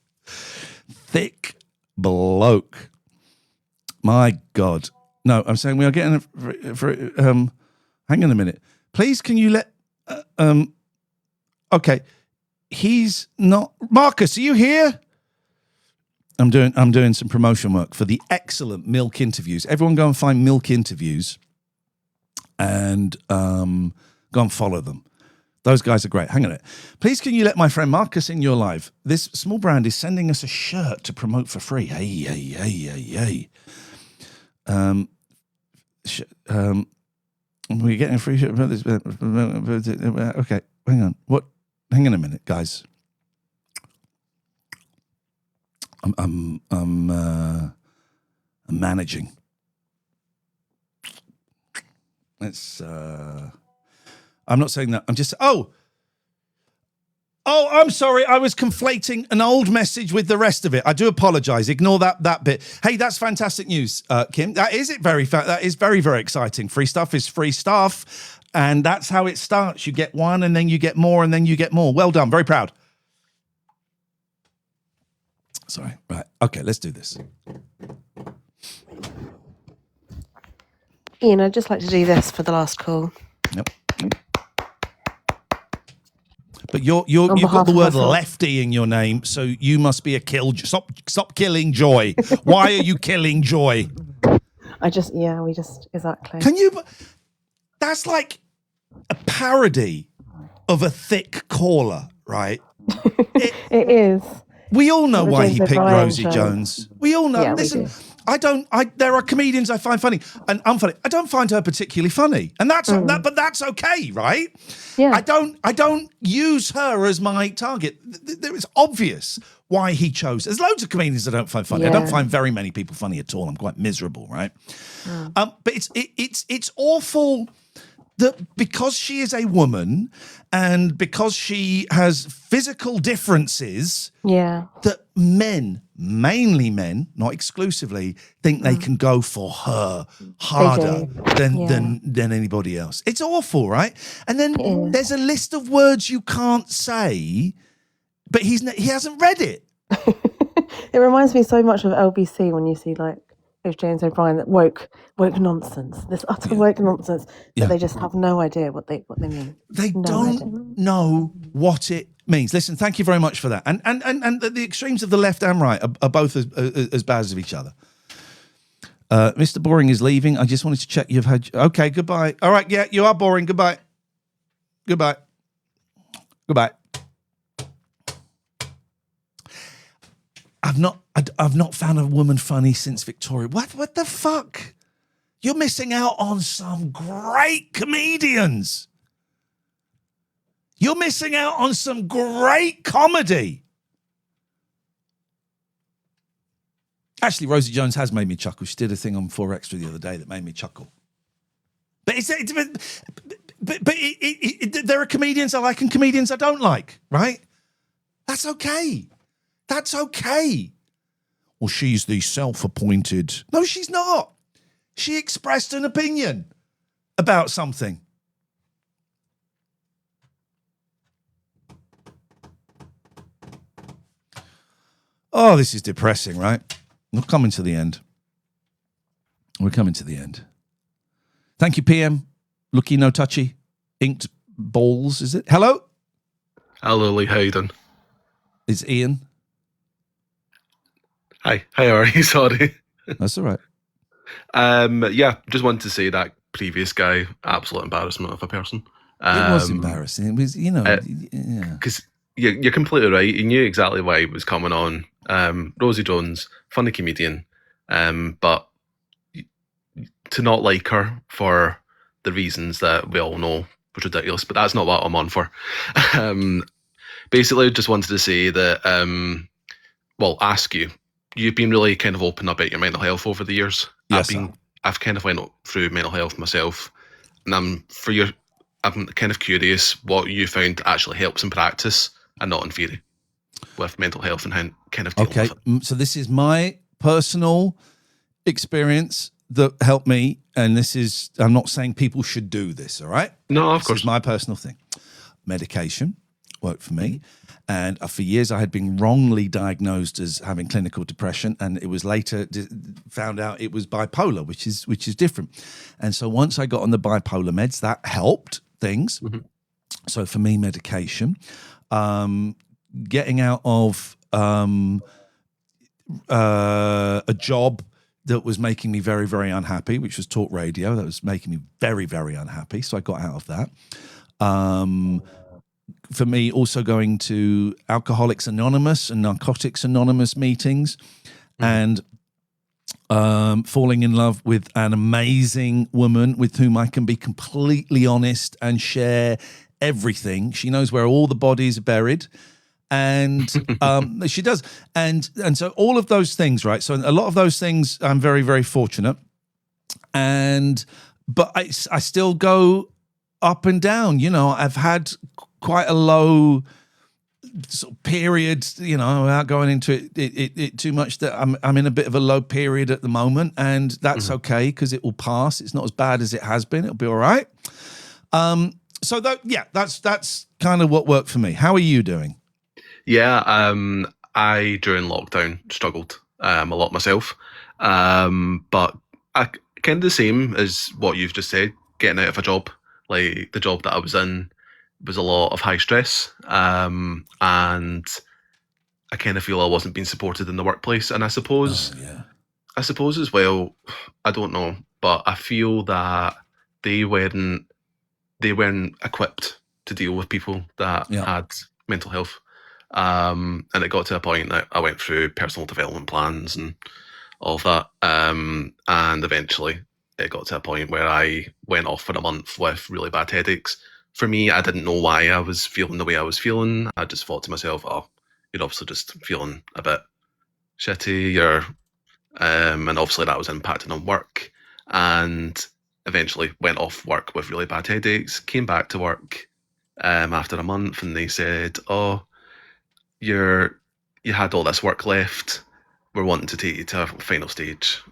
bloke. My God. No, I'm saying we are getting, hang on a minute. Please, can you let, okay. He's not, Marcus, are you here? I'm doing some promotion work for the excellent Milk Interviews. Everyone go and find Milk Interviews and go and follow them. Those guys are great. Hang on a minute. Please, can you let my friend Marcus in your live? This small brand is sending us a shirt to promote for free. Hey. We're getting a free shirt. Okay, hang on. What? Hang on a minute, guys. I'm managing. It's I'm not saying that. I'm just I'm sorry. I was conflating an old message with the rest of it. I do apologize. Ignore that bit. Hey, that's fantastic news, Kim. That is very, very exciting. Free stuff is free stuff, and that's how it starts. You get one, and then you get more, and then you get more. Well done. Very proud. Sorry. Right. Okay, let's do this. Ian, I'd just like to do this for the last call. Yep. But you've got the word lefty in your name, so you must be a kill. Stop killing Joy. Why are you killing Joy? Exactly. Can you? That's like a parody of a thick caller, right? It is. We all know why he James picked O'Brien Rosie show. Jones. We all know. Yeah, Listen, we do. there are comedians I find funny and unfunny. I don't find her particularly funny, and but that's okay, right? Yeah. I don't use her as my target. It's obvious why he chose. There's loads of comedians I don't find funny. I don't find very many people funny at all. I'm quite miserable, right? But it's awful that because she is a woman and because she has physical differences, that men, mainly men, not exclusively, think they can go for her harder than anybody else. It's awful, right? And then there's a list of words you can't say, but he hasn't read it. It reminds me so much of LBC when you see like of James O'Brien, that woke nonsense, this utter woke nonsense, but they just have no idea what they mean. They don't know what it means. Listen, thank you very much for that. And the extremes of the left and right are both as bad as each other. Mr. Boring is leaving. I just wanted to check you've had. Okay, goodbye. All right, yeah, you are boring. Goodbye. Goodbye. Goodbye. I've not found a woman funny since Victoria. What the fuck? You're missing out on some great comedians. You're missing out on some great comedy. Actually, Rosie Jones has made me chuckle. She did a thing on 4 Extra the other day that made me chuckle. But there are comedians I like and comedians I don't like, right? That's okay. That's okay. Well, she's the self-appointed. No, she's not. She expressed an opinion about something. Oh, this is depressing, right? We're coming to the end. We're coming to the end. Thank you, PM. Lucky No Touchy. Inked Balls, is it? Hello? Hello, Lee. How you doing? It's Ian. Hi, how are you? Sorry. That's all right. Yeah, just wanted to say that previous guy, absolute embarrassment of a person. It was embarrassing. It was, yeah. Because you're completely right. You knew exactly why he was coming on. Rosie Jones, funny comedian, but to not like her for the reasons that we all know was ridiculous. But that's not what I'm on for. Basically, just wanted to say that, ask you. You've been really kind of open about your mental health over the years. Yes, I've kind of went through mental health myself, and I'm kind of curious what you found actually helps in practice and not in theory with mental health and how kind of dealing with it. So this is my personal experience that helped me, and I'm not saying people should do this, all right? No, of course. This is my personal thing. Medication worked for me, and for years I had been wrongly diagnosed as having clinical depression, and it was later found out it was bipolar, which is different. And so once I got on the bipolar meds, that helped things. So for me, medication, getting out of a job that was making me very, very unhappy, which was talk radio. That was making me very, very unhappy. So I got out of that. For me, also going to Alcoholics Anonymous and Narcotics Anonymous meetings, and falling in love with an amazing woman with whom I can be completely honest and share everything. She knows where all the bodies are buried. And she does, and so all of those things, right? So a lot of those things, I'm very, very fortunate, but I still go up and down. You know, I've had quite a low sort of period, you know, without going into it too much. That I'm in a bit of a low period at the moment, and that's okay because it will pass. It's not as bad as it has been. It'll be all right. So that's kind of what worked for me. How are you doing? Yeah, I during lockdown struggled a lot myself, but I kind of the same as what you've just said. Getting out of a job, like the job that I was in, was a lot of high stress, and I kind of feel I wasn't being supported in the workplace. And I suppose as well, I don't know, but I feel that they weren't equipped to deal with people that had mental health. And it got to a point that I went through personal development plans and all of that. And eventually it got to a point where I went off for a month with really bad headaches. For me, I didn't know why I was feeling the way I was feeling. I just thought to myself, oh, you're obviously just feeling a bit shitty. And obviously that was impacting on work. And eventually went off work with really bad headaches, came back to work after a month, and they said, oh, you had all this work left. We're wanting to take you to a final stage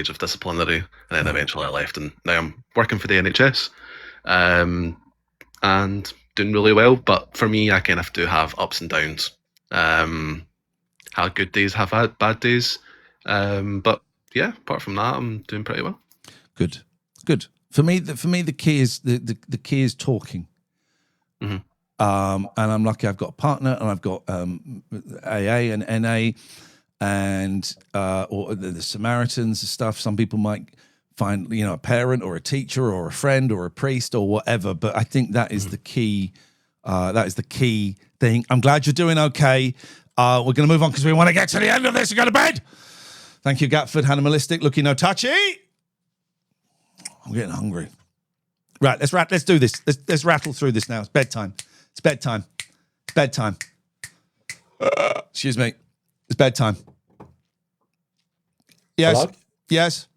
of disciplinary, and then eventually I left, and now I'm working for the NHS, and doing really well. But for me, I kind of do have ups and downs. Have good days, have had bad days, but yeah, apart from that, I'm doing pretty well. Good. For me, the key is the key is talking. And I'm lucky I've got a partner, and I've got AA and NA, and or the Samaritans and stuff. Some people might find, you know, a parent or a teacher or a friend or a priest or whatever. But I think that is the key. That is the key thing. I'm glad you're doing okay. We're going to move on because we want to get to the end of this and go to bed. Thank you, Gatford. Animalistic, looking no touchy. I'm getting hungry. Right, let's do this. Let's rattle through this now. It's bedtime. Excuse me. It's bedtime. Yes. Hello? Yes.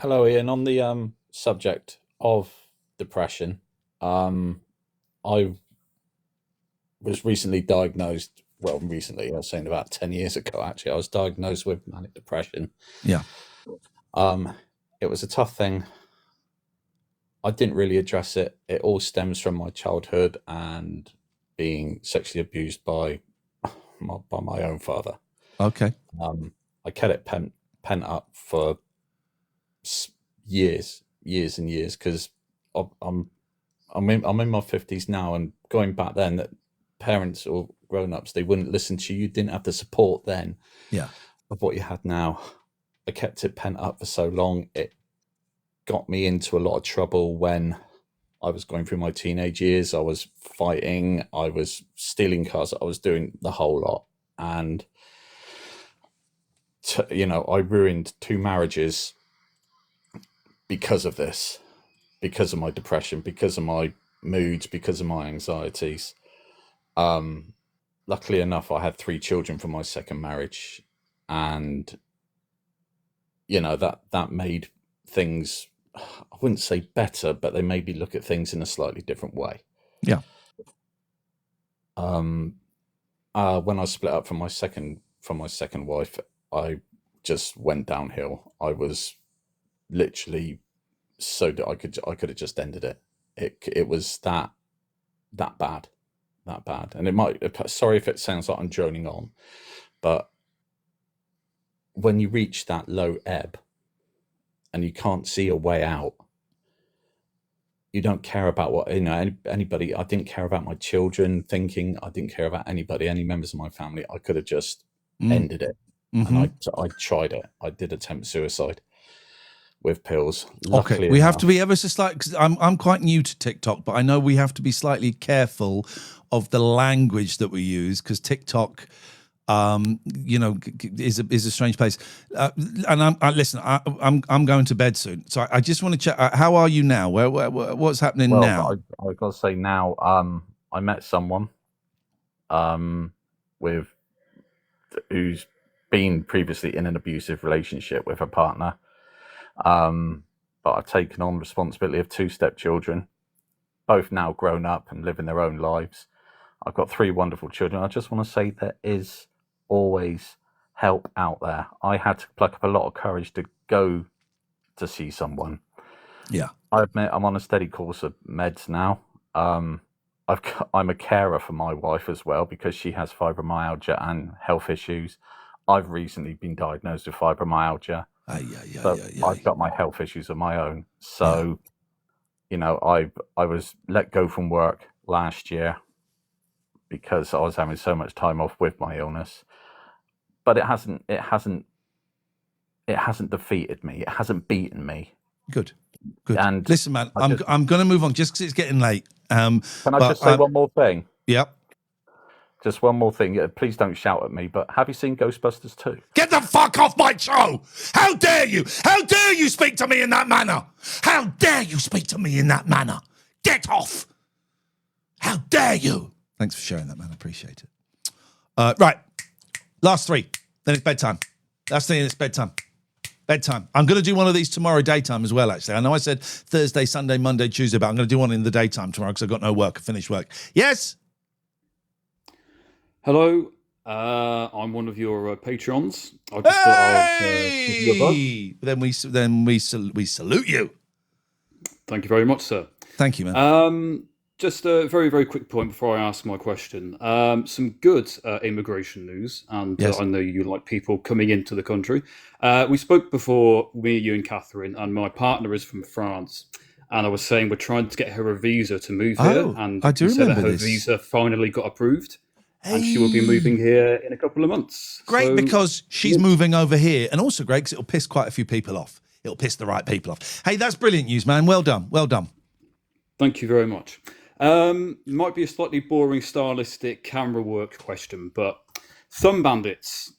Hello, Ian. On the subject of depression, I was recently diagnosed. Well, recently, I was saying about 10 years ago, actually, I was diagnosed with manic depression. Yeah. It was a tough thing. I didn't really address it. It all stems from my childhood and being sexually abused by my own father. Okay. I kept it pent up for years and years, because I'm in my 50s now, and going back then, that parents or grown-ups, they wouldn't listen to you. You didn't have the support then of what you had now. I kept it pent up for so long. It got me into a lot of trouble when I was going through my teenage years. I was fighting, I was stealing cars, I was doing the whole lot. And, I ruined 2 marriages because of this, because of my depression, because of my moods, because of my anxieties. Luckily enough, I had 3 children from my second marriage, and that made things I wouldn't say better, but they maybe look at things in a slightly different way. Yeah. When I split up from my second wife, I just went downhill. I was literally so that I could have just ended it. It was that bad, and it might. Sorry if it sounds like I'm droning on, but when you reach that low ebb and you can't see a way out, you don't care about what anybody. I didn't care about my children thinking. I didn't care about anybody, any members of my family. I could have just ended it, and I tried it. I did attempt suicide with pills. Okay, we have to be ever so slight, because I'm quite new to TikTok, but I know we have to be slightly careful of the language that we use, because TikTok, is a strange place. And I'm going to bed soon, so I just want to check. How are you now? What's happening now? I've got to say now, I met someone, who's been previously in an abusive relationship with a partner. But I've taken on responsibility of 2 stepchildren, both now grown up and living their own lives. I've got 3 wonderful children. I just want to say there is always help out there. I had to pluck up a lot of courage to go to see someone. Yeah. I admit I'm on a steady course of meds now. I'm a carer for my wife as well, because she has fibromyalgia and health issues. I've recently been diagnosed with fibromyalgia. I've got my health issues of my own. So, I was let go from work last year because I was having so much time off with my illness. But it hasn't defeated me. It hasn't beaten me. Good. And listen, man, I'm going to move on just because it's getting late. Can I just say one more thing? Yep. Just one more thing. Please don't shout at me, but have you seen Ghostbusters 2? Get the fuck off my show! How dare you? How dare you speak to me in that manner? How dare you speak to me in that manner? Get off! How dare you? Thanks for sharing that, man. I appreciate it. Right. Last 3. Then it's bedtime. Last thing, it's bedtime. Bedtime. I'm going to do one of these tomorrow daytime as well, actually. I know I said Thursday, Sunday, Monday, Tuesday, but I'm going to do one in the daytime tomorrow because I've got no work. I finished work. Yes? Hello, I'm one of your patrons. I just Hey! Then we salute you. Thank you very much, sir. Thank you, man. Just a very, very quick point before I ask my question. Some good immigration news, and Yes. I know you like people coming into the country. We spoke before, me, you, and Catherine, and my partner is from France. And I was saying we're trying to get her a visa to move here, and I do you said that remember her this. visa finally got approved, and she will be moving here in a couple of months. Great, So, because she's moving over here, and also great because it'll piss quite a few people off. It'll piss the right people off. Hey, that's brilliant news, man. Well done. Well done. Thank you very much. Might be a slightly boring stylistic camera work question, but Thumb Bandits.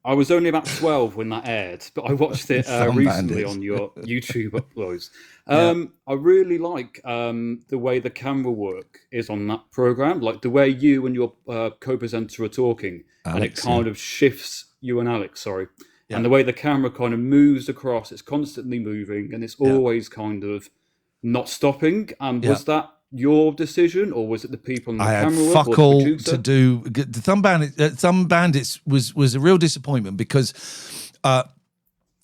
I was only about 12 when that aired, but I watched it Thumb recently Bandits. on your YouTube uploads. Yeah. I really like the way the camera work is on that program, like the way you and your co-presenter are talking, and it Alex, kind yeah. of shifts you and Alex, sorry. Yeah. And the way the camera kind of moves across, it's constantly moving, and it's always kind of not stopping. And was that your decision, or was it the people on the I had camera work, fuck or the all producer? to do. The Thumb Bandits was a real disappointment because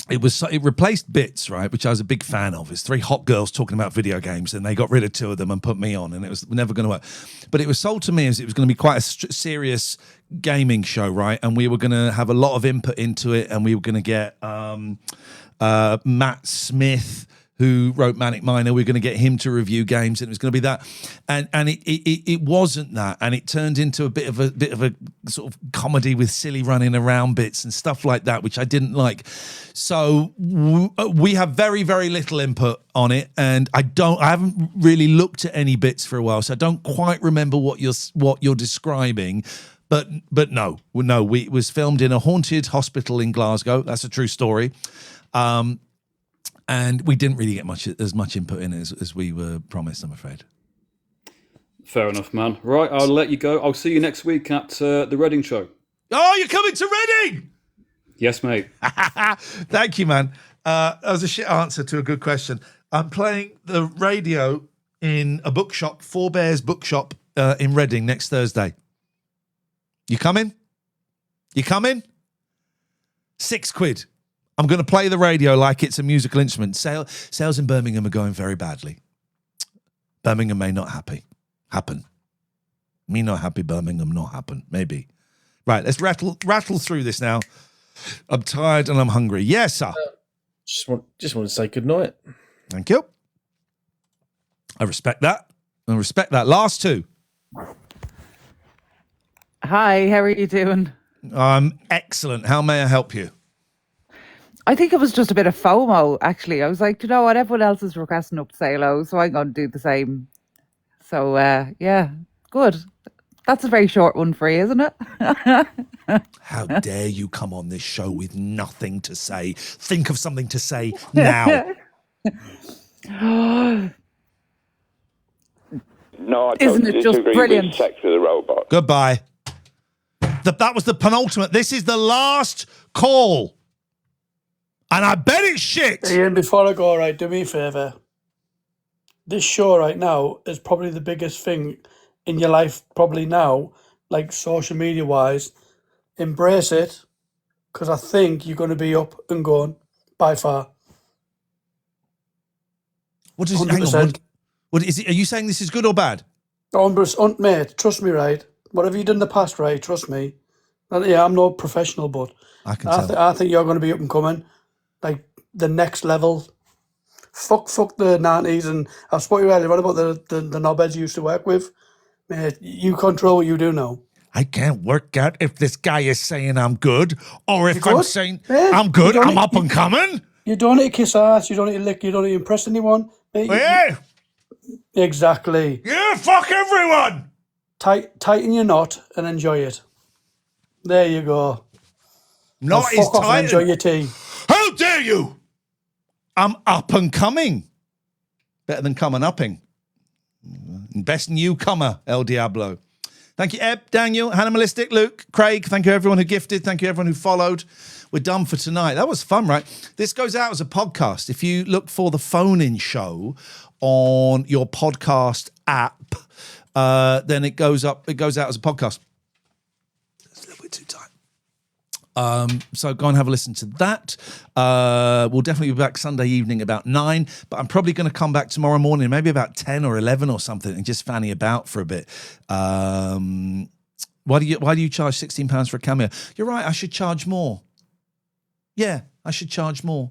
it replaced Bits, right, which I was a big fan of. It's 3 hot girls talking about video games, and they got rid of 2 of them and put me on, and it was never going to work. But it was sold to me as it was going to be quite a serious gaming show, right, and we were going to have a lot of input into it, and we were going to get Matt Smith, who wrote Manic Miner. We're going to get him to review games, and it was going to be that, and it wasn't that, and it turned into a bit of a sort of comedy with silly running around bits and stuff like that, which I didn't like. So we have very, very little input on it, and I haven't really looked at any bits for a while, so I don't quite remember what you're describing. But no, it was filmed in a haunted hospital in Glasgow. That's a true story. And we didn't really get as much input in it as we were promised, I'm afraid. Fair enough, man. Right, I'll let you go. I'll see you next week at the Reading show. Oh, you're coming to Reading? Yes, mate. Thank you, man. That was a shit answer to a good question. I'm playing the radio in a bookshop, Four Bears Bookshop in Reading next Thursday. You coming? You coming? £6. I'm going to play the radio like it's a musical instrument. Sales in Birmingham are going very badly. Birmingham may not happen. Me not happy, Birmingham not happen. Maybe. Right, let's rattle through this now. I'm tired and I'm hungry. Yes, sir. Just want to say good night. Thank you. I respect that. Last two. Hi, how are you doing? I'm excellent. How may I help you? I think it was just a bit of FOMO, actually. I was like, you know what? Everyone else is requesting up to say hello, so I'm going to do the same. So, yeah, good. That's a very short one for you, isn't it? How dare you come on this show with nothing to say? Think of something to say now. No, I Isn't totally it just disagree brilliant? with Sex with a Robot. Goodbye. That was the penultimate. This is the last call. And I bet it's shit. Ian, before I go, right, do me a favour. This show right now is probably the biggest thing in your life, probably now, like social media wise. Embrace it, because I think you're going to be up and going by far. What is? Hang on. What is it? Are you saying this is good or bad? 100%, mate. Trust me, right? Whatever you done in the past, right? Trust me. And yeah, I'm no professional, but I can tell. I think you're going to be up and coming, like the next level. Fuck the 90s, and I spoke you earlier on about the knobheads you used to work with. Mate, you control what you do now. I can't work out if this guy is saying I'm good or if You're I'm good? saying Yeah, I'm good. you don't I'm up and coming. You don't need to kiss ass. You don't need to lick. You don't need to impress anyone. Mate, Yeah. Exactly. Yeah, fuck everyone. Tighten your knot and enjoy it. There you go. Knot Now is fuck off and tightened. enjoy your tea. How dare you? I'm up and coming. Better than coming upping. Best newcomer, El Diablo. Thank you, Eb, Daniel, Animalistic, Luke, Craig. Thank you, everyone who gifted. Thank you, everyone who followed. We're done for tonight. That was fun, right? This goes out as a podcast. If you look for the phone-in show on your podcast app, then it goes out as a podcast. It's a little bit too tight. So go and have a listen to that. We'll definitely be back Sunday evening about 9, but I'm probably going to come back tomorrow morning, maybe about 10 or 11 or something, and just fanny about for a bit. Why do you charge £16 for a cameo? You're right, I should charge more. Yeah, I should charge more.